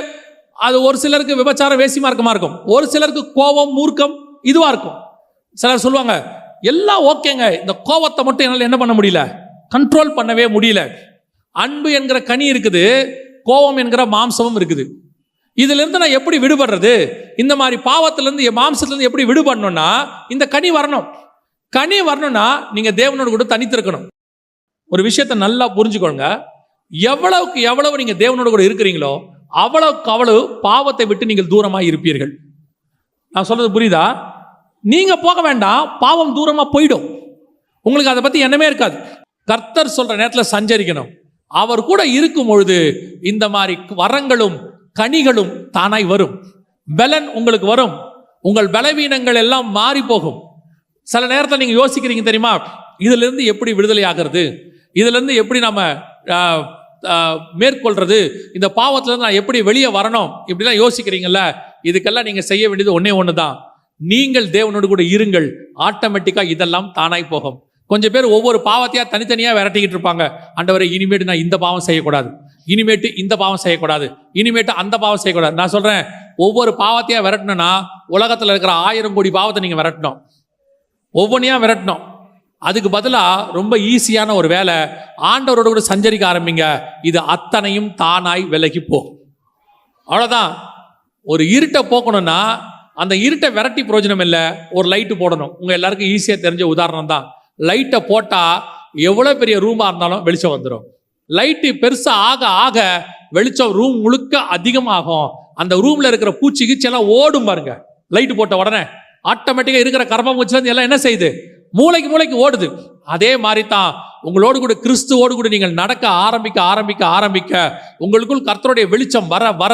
Speaker 1: அது ஒரு சிலருக்கு விபச்சார வேசி மார்க்கமா இருக்கும், ஒரு சிலருக்கு கோபம் மூர்க்கம் இதுவா இருக்கும். சிலர் சொல்லுவாங்க எல்லாம் ஓகேங்க, இந்த கோபத்தை மட்டும் என்னால் என்ன பண்ண முடியல, கண்ட்ரோல் பண்ணவே முடியல. அன்பு என்கிற கனி இருக்குது, கோபம் என்கிற மாம்சமும் இருக்குது. இதுல இருந்து நான் எப்படி விடுபடுறது? இந்த மாதிரி பாவத்திலிருந்து மாம்சத்திலிருந்து எப்படி விடுபடணும்னா இந்த கனி வரணும். கனி வரணும்னா நீங்க தேவனோடு கூட தனித்திருக்கணும். ஒரு விஷயத்தை நல்லா புரிஞ்சுக்கோங்க, எவ்வளவுக்கு எவ்வளவு நீங்க தேவனோடு கூட இருக்கிறீங்களோ அவ்வளவுக்கு அவ்வளவு பாவத்தை விட்டு நீங்கள் தூரமா இருப்பீர்கள். நான் சொல்றது புரியுதா? நீங்க போக வேண்டாம், பாவம் தூரமா போயிடும், உங்களுக்கு அதை பத்தி எண்ணமே இருக்காது. கர்த்தர் சொல்ற நேரத்தில் சஞ்சரிக்கணும். அவர் கூட இருக்கும் பொழுது இந்த மாதிரி வரங்களும் கனிகளும் தானாய் வரும். பலன் உங்களுக்கு வரும், உங்கள் பலவீனங்கள் எல்லாம் மாறி போகும். சில நேரத்தில் நீங்க யோசிக்கிறீங்க தெரியுமா, இதுல இருந்து எப்படி விடுதலை ஆகிறது, இதுல இருந்து எப்படி நம்ம மேற்கொள்றது, இந்த பாவத்துல இருந்து நான் எப்படி வெளியே வரணும், இப்படிலாம் யோசிக்கிறீங்கல்ல. இதுக்கெல்லாம் நீங்க செய்ய வேண்டியது ஒன்னே ஒண்ணுதான், நீங்கள் தேவனோடு கூட இருங்கள். ஆட்டோமேட்டிக்கா இதெல்லாம் தானாய் போகும். கொஞ்சம் பேர் ஒவ்வொரு பாவத்தையா தனித்தனியா விரட்டிக்கிட்டு இருப்பாங்க. ஆண்டவரே, இனிமேட்டு நான் இந்த பாவம் செய்யக்கூடாது, இனிமேட்டு இந்த பாவம் செய்யக்கூடாது, இனிமேட்டு அந்த பாவம் செய்யக்கூடாது. நான் சொல்றேன், ஒவ்வொரு பாவத்தையா விரட்டணும்னா உலகத்துல இருக்கிற 1000 கோடி பாவத்தை நீங்க விரட்டணும், ஒவ்வொன்றையா விரட்டணும். அதுக்கு பதிலா ரொம்ப ஈஸியான ஒரு வேலை, ஆண்டவரோட கூட சஞ்சரிக்க ஆரம்பிங்க. இது அத்தனையும் தானாய் விலகி போகும். அவ்வளவுதான். ஒரு இருட்டை போக்கணும்னா அந்த இருட்டை விரட்டி பிரயோஜனம் இல்லை, ஒரு லைட்டு போடணும். உங்க எல்லாருக்கும் ஈஸியா தெரிஞ்ச உதாரணம் தான். லைட்டை போட்டா எவ்வளவு பெரிய ரூமா இருந்தாலும் வெளிச்சம் வந்துடும். லைட்டு பெருசா ஆக ஆக வெளிச்சம் ரூம் முழுக்க அதிகமாகும். அந்த ரூம்ல இருக்கிற பூச்சி கீச்சி எல்லாம் ஓடும் பாருங்க. லைட்டு போட்ட உடனே ஆட்டோமேட்டிக்கா இருக்கிற கர்ப்பப்பூச்சில இருந்து எல்லாம் என்ன செய்யுது? மூளைக்கு மூளைக்கு ஓடுது. அதே மாதிரி தான் உங்களோடு கூட கிறிஸ்துவோடு கூட நீங்கள் நடக்க ஆரம்பிக்க ஆரம்பிக்க ஆரம்பிக்க உங்களுக்குள் கர்த்தருடைய வெளிச்சம் வர வர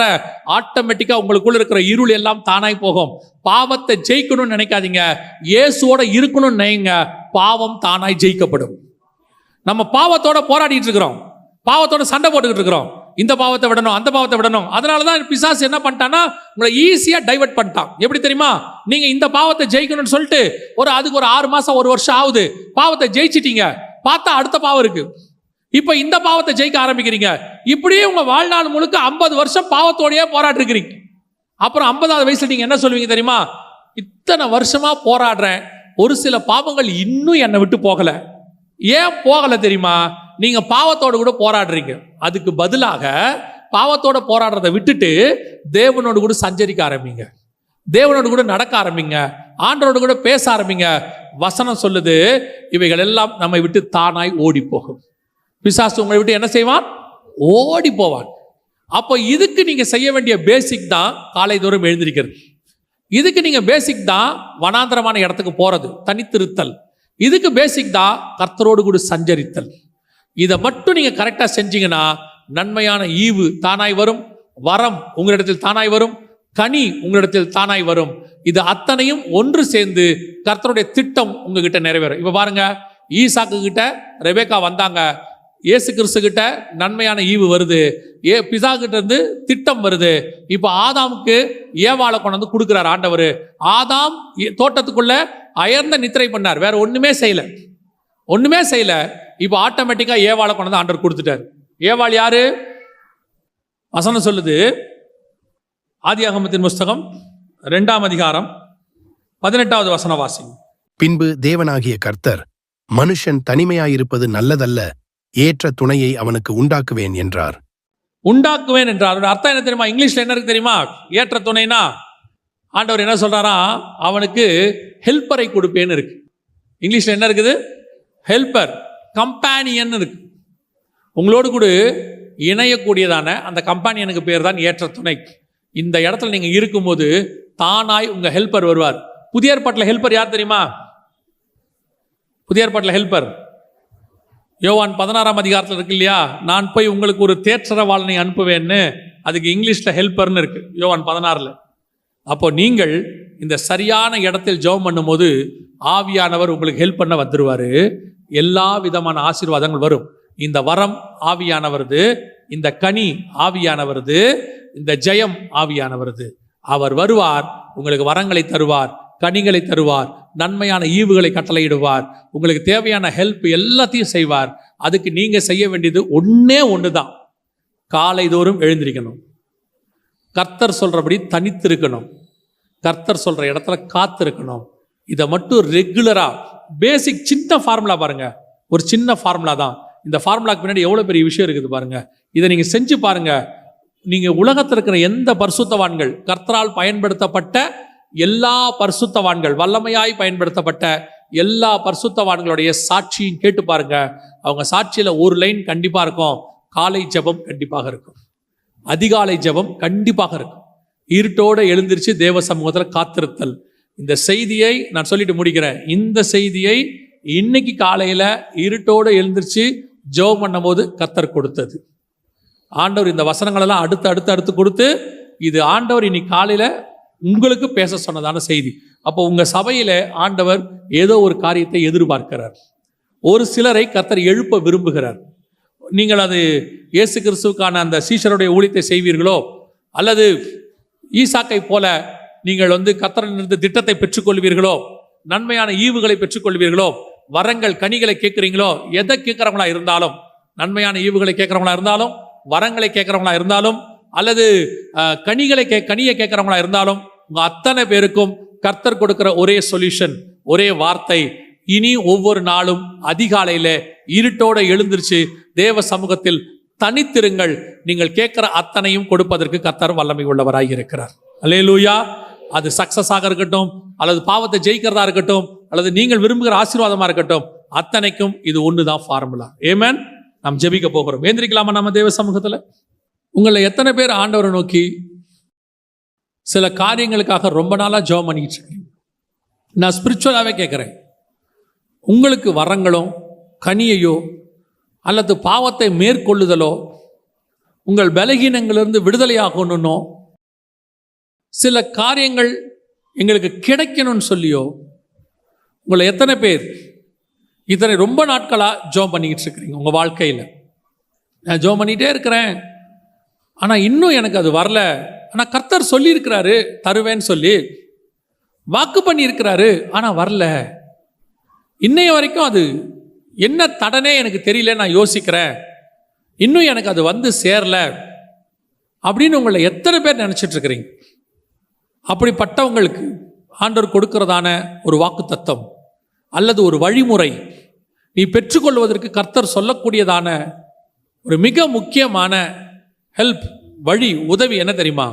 Speaker 1: ஆட்டோமேட்டிக்கா உங்களுக்குள்ள இருக்கிற இருள் எல்லாம் தானாய் போகும். பாவத்தை ஜெயிக்கணும்னு நினைக்காதீங்க, இயேசுவோட இருக்கணும்னு நினைங்க. பாவம் தானாய் ஜெயிக்கப்படும். நம்ம பாவத்தோட போராடிட்டு இருக்கிறோம், பாவத்தோட சண்டை போட்டுக்கிட்டு இருக்கிறோம். இந்த பாவத்தை விடணும், அந்த பாவத்தை விடணும். அதனாலதான் பிசாசு என்ன பண்ணிட்டான்னா உங்களை ஈஸியா டைவர்ட் பண்ணிட்டான். எப்படி தெரியுமா? நீங்க இந்த பாவத்தை ஜெயிக்கணும்னு சொல்லிட்டு அதுக்கு ஒரு 6 மாசம் 1 வருஷம் ஆகுது, பாவத்தை ஜெயிச்சிட்டீங்க. பார்த்தா அடுத்த பாவம் இருக்கு, இப்ப இந்த பாவத்தை ஜெயிக்க ஆரம்பிக்கிறீங்க. இப்படியே உங்க வாழ்நாள் முழுக்க 50 வருஷம் பாவத்தோடயே போராடி இருக்கிறீங்க. அப்புறம் 50வது வயசுல நீங்க என்ன சொல்லுவீங்க தெரியுமா? இத்தனை வருஷமா போராடுறேன், ஒரு சில பாவங்கள் இன்னும் என்னை விட்டு போகல. ஏன் போகல தெரியுமா? நீங்க பாவத்தோடு கூட போராடுறீங்க. அதுக்கு பதிலாக பாவத்தோட போராடுறதை விட்டுட்டு தேவனோடு கூட சஞ்சரிக்க ஆரம்பிங்க, தேவனோடு கூட நடக்க ஆரம்பிங்க, ஆண்டவரோடு கூட பேச ஆரம்பிங்க. வசனம் சொல்லுது, இவைகள் எல்லாம் நம்மை விட்டு தானாய் ஓடி போகும். பிசாசு உங்களை விட்டு என்ன செய்வான்? ஓடி போவான். அப்போ இதுக்கு நீங்க செய்ய வேண்டிய பேசிக் தான் காலை தோறும் எழுந்திருக்கிறது. இதுக்கு நீங்க பேசிக் தான் வனாந்தரமான இடத்துக்கு போறது, தனித்திருத்தல். இதுக்கு பேசிக் தான் கர்த்தரோடு கூட சஞ்சரித்தல். இதை மட்டும் நீங்க கரெக்டா செஞ்சீங்கன்னா நன்மையான ஈவு தானாய் வரும், வரம் உங்களிடத்தில் தானாய் வரும், கனி உங்களிடத்தில் தானாய் வரும். இது அத்தனையும் ஒன்று சேர்ந்து கர்த்தருடைய திட்டம் உங்ககிட்ட நிறைவேறும். இப்ப பாருங்க, ஈசாக்கு கிட்ட ரெபேக்கா வந்தாங்க, இயேசு கிறிஸ்து கிட்ட நன்மையான ஈவு வருது, பிசா கிட்ட இருந்து திட்டம் வருது. இப்ப ஆதாமுக்கு ஏவாளை கொண்டு வந்து கொடுக்கிறார் ஆண்டவர். ஆதாம் தோட்டத்துக்குள்ள அயர்ந்த நித்திரை பண்ணார், வேற ஒண்ணுமே செய்யல, ஒண்ணுமே செய்யல. இப்ப ஆட்டோமேட்டிக்கா ஏவாளை கொண்டு வந்து ஆண்டவர் கொடுத்துட்டார். ஏவாள் யாரு? வசனம் சொல்லுது, ஆதியாகமத்தின் புஸ்தகம் 2ஆம் அதிகாரம் 18வது வசன வாசி.
Speaker 2: பின்பு தேவனாகிய கர்த்தர், மனுஷன் தனிமையாயிருப்பது நல்லதல்ல, ஏற்ற துணையை அவனுக்கு உண்டாக்குவேன் என்றார்.
Speaker 1: உண்டாக்குவேன் என்றார். அர்த்தம் என்ன தெரியுமா? இங்கிலீஷ்ல என்ன இருக்கு தெரியுமா? ஏற்ற துணைனா ஆண்டவர் என்ன சொல்றாரா? அவனுக்கு ஹெல்ப்பரை கொடுப்பேன்னு இருக்கு. இங்கிலீஷ்ல என்ன இருக்குது? ஹெல்ப்பர், கம்பானியன் இருக்கு. உங்களோடு கூட இணையக்கூடியதான அந்த கம்பானியனுக்கு பேர் தான் ஏற்ற துணை. இந்த இடத்துல நீங்க இருக்கும்போது தானாய் உங்க ஹெல்ப்பர் வருவார். புதிய ஏற்பாட்டில் ஹெல்ப்பர் யார் தெரியுமா? புதிய ஏற்பாட்டில் ஹெல்ப்பர் யோவான் 16ஆம் அதிகாரத்தில் இருக்கு இல்லையா? நான் போய் உங்களுக்கு ஒரு தேற்றரவாளனை அனுப்புவேன்னு, அதுக்கு இங்கிலீஷ்ல ஹெல்ப்பர்னு இருக்கு யோவான் 16ல். அப்போ நீங்கள் இந்த சரியான இடத்தில் ஜெபம் பண்ணும்போது ஆவியானவர் உங்களுக்கு ஹெல்ப் பண்ண வந்துருவாரு. எல்லா விதமான ஆசீர்வாதங்கள் வரும். இந்த வரம் ஆவியானவரது, இந்த கனி ஆவியானவரது, இந்த ஜெயம் ஆவியானவரது. அவர் வருவார், உங்களுக்கு வரங்களை தருவார், கனிகளை தருவார், நன்மையான ஈவுகளை கட்டளையிடுவார், உங்களுக்கு தேவையான ஹெல்ப் எல்லாத்தையும் செய்வார். அதுக்கு நீங்க செய்ய வேண்டியது ஒன்னே ஒண்ணுதான், காலை தோறும் எழுந்திருக்கணும், கர்த்தர் சொல்றபடி தனித்திருக்கணும், கர்த்தர் சொல்ற இடத்துல காத்திருக்கணும். இதை மட்டும் ரெகுலரா, பேசிக் சின்ன ஃபார்முலா பாருங்க, ஒரு சின்ன ஃபார்முலா தான். இந்த ஃபார்முலாக்கு பின்னாடி எவ்வளவு பெரிய விஷயம் இருக்குது பாருங்க. இதை நீங்க செஞ்சு பாருங்க. நீங்க உலகத்தில் இருக்கிற எந்த பரிசுத்தவான்கள், கர்த்தரால் பயன்படுத்தப்பட்ட எல்லா பரிசுத்தவான்கள், வல்லமையாய் பயன்படுத்தப்பட்ட எல்லா பரிசுத்தவான்களுடைய சாட்சியும் கேட்டு பாருங்க. அவங்க சாட்சியில ஒரு லைன் கண்டிப்பா இருக்கும், காலை ஜெபம் கண்டிப்பாக இருக்கும், அதிகாலை ஜெபம் கண்டிப்பாக இருக்கும், இருட்டோடு எழுந்திருச்சு தேவ சமூகத்தில் காத்திருத்தல். இந்த செய்தியை நான் சொல்லிட்டு முடிக்கிறேன். இந்த செய்தியை இன்னைக்கு காலையில இருட்டோடு எழுந்திருச்சு ஜெபம் பண்ணும் போது கர்த்தர் கொடுத்தது. ஆண்டவர் இந்த வசனங்கள் எல்லாம் அடுத்து அடுத்து அடுத்து கொடுத்து, இது ஆண்டவர் இன்னைக்கு காலையில உங்களுக்கு பேச சொன்னதான செய்தி. அப்போ உங்க சபையில ஆண்டவர் ஏதோ ஒரு காரியத்தை எதிர்பார்க்கிறார். ஒரு சிலரை கர்த்தர் எழுப்ப விரும்புகிறார். நீங்கள் அது இயேசு கிறிஸ்துவுக்கான அந்த சீஷருடைய ஊழியத்தை செய்வீர்களோ, அல்லது ஈசாக்கை போல நீங்கள் கர்த்தரிலிருந்து திட்டத்தை பெற்றுக்கொள்வீர்களோ, நன்மையான ஈவுகளை பெற்றுக்கொள்வீர்களோ, வரங்கள் கனிகளை கேட்குறீங்களோ, எதை கேட்குறவங்களா இருந்தாலும், நன்மையான ஈவுகளை கேட்குறவங்களா இருந்தாலும், வரங்களை கேட்குறவங்களா இருந்தாலும், அல்லது கனியை கேட்குறவங்களா இருந்தாலும், உங்க அத்தனை பேருக்கும் கர்த்தர் கொடுக்கிற ஒரே சொல்யூஷன், ஒரே வார்த்தை, இனி ஒவ்வொரு நாளும் அதிகாலையில இருட்டோட எழுந்திருச்சு தேவ சமூகத்தில் தனித்திருங்கள். நீங்கள் கேட்கிற அத்தனையும் கொடுப்பதற்கு கர்த்தர் வல்லமை உள்ளவராய் இருக்கிறார். அல்லேலூயா. அது சக்சஸ் ஆக இருக்கட்டும், அல்லது பாவத்தை ஜெயிக்கிறதா இருக்கட்டும், அல்லது நீங்கள் விரும்புகிற ஆசீர்வாதமா இருக்கட்டும், அத்தனைக்கும் இது ஒண்ணுதான் ஃபார்முலா. ஆமென். நாம் ஜெபிக்க போகிறோம். ஏந்திரிக்கலாமா நம்ம தேவ சமூகத்துல? உங்களை எத்தனை பேர் ஆண்டவரை நோக்கி சில காரியங்களுக்காக ரொம்ப நாளா ஜெபம் பண்ணிட்டு இருக்கீங்க? நான் ஸ்பிரிச்சுவலாவே கேட்கிறேன். உங்களுக்கு வரங்களும் கனியையோ அல்லது பாவத்தை மேற்கொள்ளுதலோ, உங்கள் பலகீனங்களிலிருந்து விடுதலையாகணும்னோ, சில காரியங்கள் எங்களுக்கு கிடைக்கணும்னு சொல்லியோ, உங்களை எத்தனை பேர் இதனை ரொம்ப நாட்களாக ஜெபம் பண்ணிக்கிட்டு இருக்கிறீங்க? உங்கள் வாழ்க்கையில் நான் ஜெபம் பண்ணிகிட்டே இருக்கிறேன், ஆனால் இன்னும் எனக்கு அது வரல. ஆனால் கர்த்தர் சொல்லியிருக்கிறாரு தருவேன்னு சொல்லி, வாக்கு பண்ணியிருக்கிறாரு, ஆனால் வரல. இன்னைய வரைக்கும் அது என்ன தடனே எனக்கு தெரியல, நான் யோசிக்கிறேன், இன்னும் எனக்கு அது வந்து சேரல அப்படின்னு உங்களை எத்தனை பேர் நினச்சிட்டு இருக்கிறீங்க? அப்படிப்பட்டவங்களுக்கு ஆண்டவர் கொடுக்கிறதான ஒரு வாக்கு தத்தம் அல்லது ஒரு வழிமுறை, நீ பெற்றுக்கொள்வதற்கு கர்த்தர் சொல்லக்கூடியதான ஒரு மிக முக்கியமான ஹெல்ப், வழி, உதவி என்ன தெரியுமா?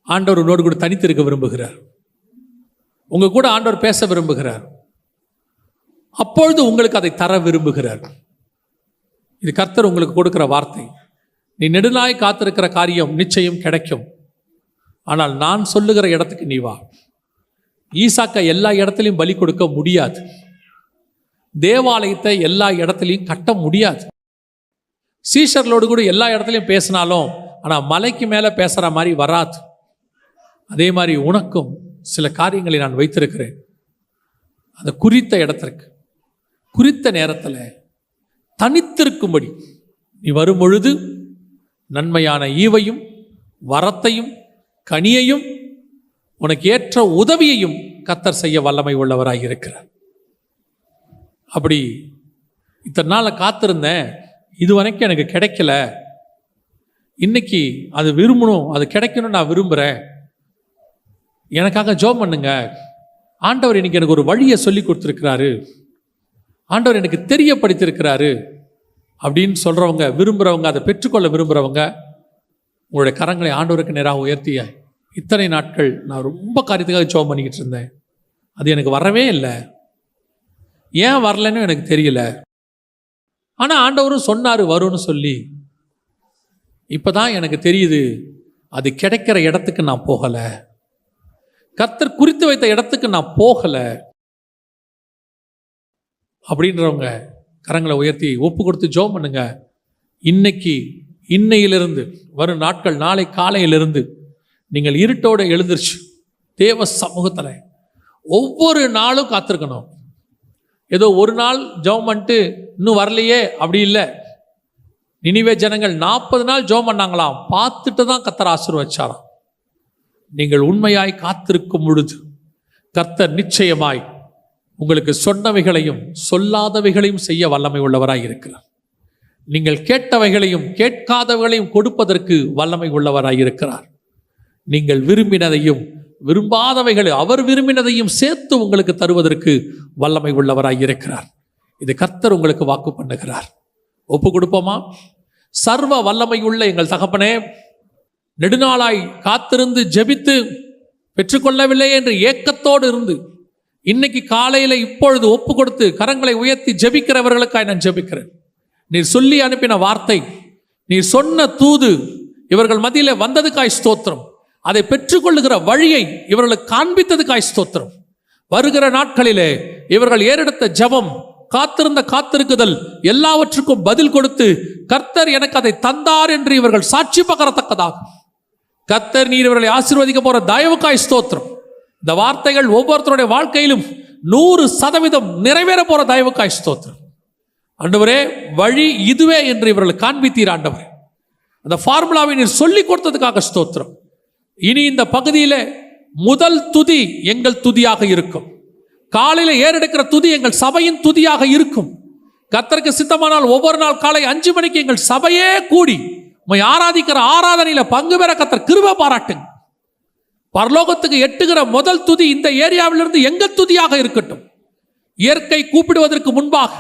Speaker 1: ஆண்டவர் உன்னோடு கூட தனித்திருக்க விரும்புகிறார். உங்க கூட ஆண்டவர் பேச விரும்புகிறார். அப்பொழுது உங்களுக்கு அதை தர விரும்புகிறார். இது கர்த்தர் உங்களுக்கு கொடுக்கிற வார்த்தை. நீ நெடுநாய் காத்திருக்கிற காரியம் நிச்சயம் கிடைக்கும். ஆனால் நான் சொல்லுகிற இடத்துக்கு நீ வா. ஈசாக்கை எல்லா இடத்துலையும் பலி கொடுக்க முடியாது. தேவாலயத்தை எல்லா இடத்துலையும் கட்ட முடியாது. சீஷர்களோடு கூட எல்லா இடத்துலையும் பேசினாலும், ஆனால் மலைக்கு மேலே பேசுகிற மாதிரி வராது. அதே மாதிரி உனக்கும் சில காரியங்களை நான் வைத்திருக்கிறேன். அந்த குறித்த இடத்திற்கு குறித்த நேரத்தில் தனித்திருக்கும்படி நீ வரும் பொழுது நன்மையான ஈவையும் வரத்தையும் கனியையும் உனக்கு ஏற்ற உதவியையும் கர்த்தர் செய்ய வல்லமை உள்ளவராக இருக்கிறார். அப்படி இத்தனை நாள் காத்திருந்தேன், இதுவரைக்கும் எனக்கு கிடைக்கல, இன்னைக்கு அது விரும்பணும், அது கிடைக்கணும்னு நான் விரும்புகிறேன், எனக்காக ஜெபம் பண்ணுங்க. ஆண்டவர் இன்னைக்கு எனக்கு ஒரு வழியை சொல்லி கொடுத்துருக்கிறாரு, ஆண்டவர் எனக்கு தெரியப்படுத்தியிருக்கிறாரு அப்படின்னு சொல்கிறவங்க, விரும்புகிறவங்க, அதை பெற்றுக்கொள்ள விரும்புகிறவங்க, உங்களுடைய கரங்களை ஆண்டவருக்கு நேராக உயர்த்திய, இத்தனை நாட்கள் நான் ரொம்ப காரியத்துக்காக ஜெபம் பண்ணிக்கிட்டு இருந்தேன், அது எனக்கு வரவே இல்லை, ஏன் வரலன்னு எனக்கு தெரியல, ஆனால் ஆண்டவரும் சொன்னார் வரும்னு சொல்லி, இப்போ தான் எனக்கு தெரியுது அது கிடைக்கிற இடத்துக்கு நான் போகலை, கர்த்தர் குறித்து வைத்த இடத்துக்கு நான் போகலை அப்படின்றவங்க கரங்களை உயர்த்தி ஒப்பு கொடுத்து ஜெபம் பண்ணுங்க. இன்னையிலிருந்து வரும் நாட்கள், நாளை காலையிலிருந்து நீங்கள் இருட்டோடு எழுந்திருச்சு தேவ சமூகத்தில் ஒவ்வொரு நாளும் காத்திருக்கணும். ஏதோ ஒரு நாள் ஜெபம் பண்ணிட்டு இன்னும் வரலையே அப்படி இல்லை. நினிவே ஜனங்கள் 40 நாள் ஜெபம் பண்ணாங்களாம், பார்த்துட்டு தான் கர்த்தர் ஆசீர்வதிச்சாராம். நீங்கள் உண்மையாய் காத்திருக்கும் பொழுது கர்த்தர் நிச்சயமாய் உங்களுக்கு சொன்னவைகளையும் சொல்லாதவைகளையும் செய்ய வல்லமை உள்ளவராய் இருக்கிறார். நீங்கள் கேட்டவைகளையும் கேட்காதவைகளையும் கொடுப்பதற்கு வல்லமை உள்ளவராய் இருக்கிறார். நீங்கள் விரும்பினதையும் விரும்பாதவைகளை, அவர் விரும்பினதையும் சேர்த்து உங்களுக்கு தருவதற்கு வல்லமை உள்ளவராய் இருக்கிறார். இது கர்த்தர் உங்களுக்கு வாக்கு பண்ணுகிறார். ஒப்பு கொடுப்போமா? சர்வ வல்லமை உள்ள எங்கள் தகப்பனே, நெடுநாளாய் காத்திருந்து ஜெபித்து பெற்றுக்கொள்ளவில்லை என்று ஏக்கத்தோடு இருந்து இன்னைக்கு காலையில் இப்பொழுது ஒப்பு கொடுத்து கரங்களை உயர்த்தி ஜெபிக்கிறவர்களுக்காய் நான் ஜெபிக்கிறேன். நீர் சொல்லி அனுப்பின வார்த்தை, நீர் சொன்ன தூது இவர்கள் மத்தியில் வந்ததுக்காய் ஸ்தோத்திரம். அதை பெற்றுக்கொள்ளுகிற வழியை இவர்களுக்கு காண்பித்ததுக்காய் ஸ்தோத்திரம். வருகிற நாட்களிலே இவர்கள் ஏறெடுத்த ஜெபம், காத்திருந்த காத்திருக்குதல் எல்லாவற்றுக்கும் பதில் கொடுத்து கர்த்தர் எனக்கு அதை தந்தார் என்று இவர்கள் சாட்சி பகரத்தக்கதாக கர்த்தர் நீர் இவர்களை ஆசீர்வதிக்க போற தயவுக்காய் ஸ்தோத்திரம். இந்த வார்த்தைகள் ஒவ்வொருத்தருடைய வாழ்க்கையிலும் 100% நிறைவேற போற தயவுக்காய் ஸ்தோத்திரம். ஆண்டவரே, வழி இதுவே என்று இவர்கள் காண்பித்தீர். ஆண்டவரே, அந்த ஃபார்முலாவை நீர் சொல்லி கொடுத்ததுக்காக ஸ்தோத்திரம். இனி இந்த பகுதியிலே முதல் துதி எங்கள் துதியாக இருக்கும். காலையில ஏறெடுக்கிற துதி எங்கள் சபையின் துதியாக இருக்கும். கர்த்தருக்கு சித்தமானால் ஒவ்வொரு நாள் காலை 5 மணிக்கு எங்கள் சபையே கூடி உம்மை ஆராதிக்கிற ஆராதனையில பங்கு பெற கர்த்தர் கிருபை பாராட்டுங்க. பரலோகத்துக்கு எட்டுகிற முதல் துதி இந்த ஏரியாவிலிருந்து எங்கள் துதியாக இருக்கட்டும். இயற்கை கூப்பிடுவதற்கு முன்பாக,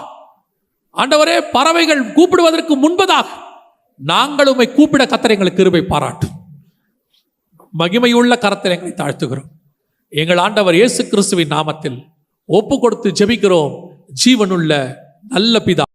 Speaker 1: ஆண்டவரே பறவைகள் கூப்பிடுவதற்கு முன்பதாக நாங்கள் உம்மை கூப்பிட கர்த்தர் எங்களுக்கு கிருபை பாராட்டும். மகிமையுள்ள கரத்தில் எங்களை தாழ்த்துகிறோம். எங்கள் ஆண்டவர் இயேசு கிறிஸ்துவின் நாமத்தில் ஒப்பு கொடுத்து ஜெபிக்கிறோம் ஜீவனுள்ள நல்ல பிதா.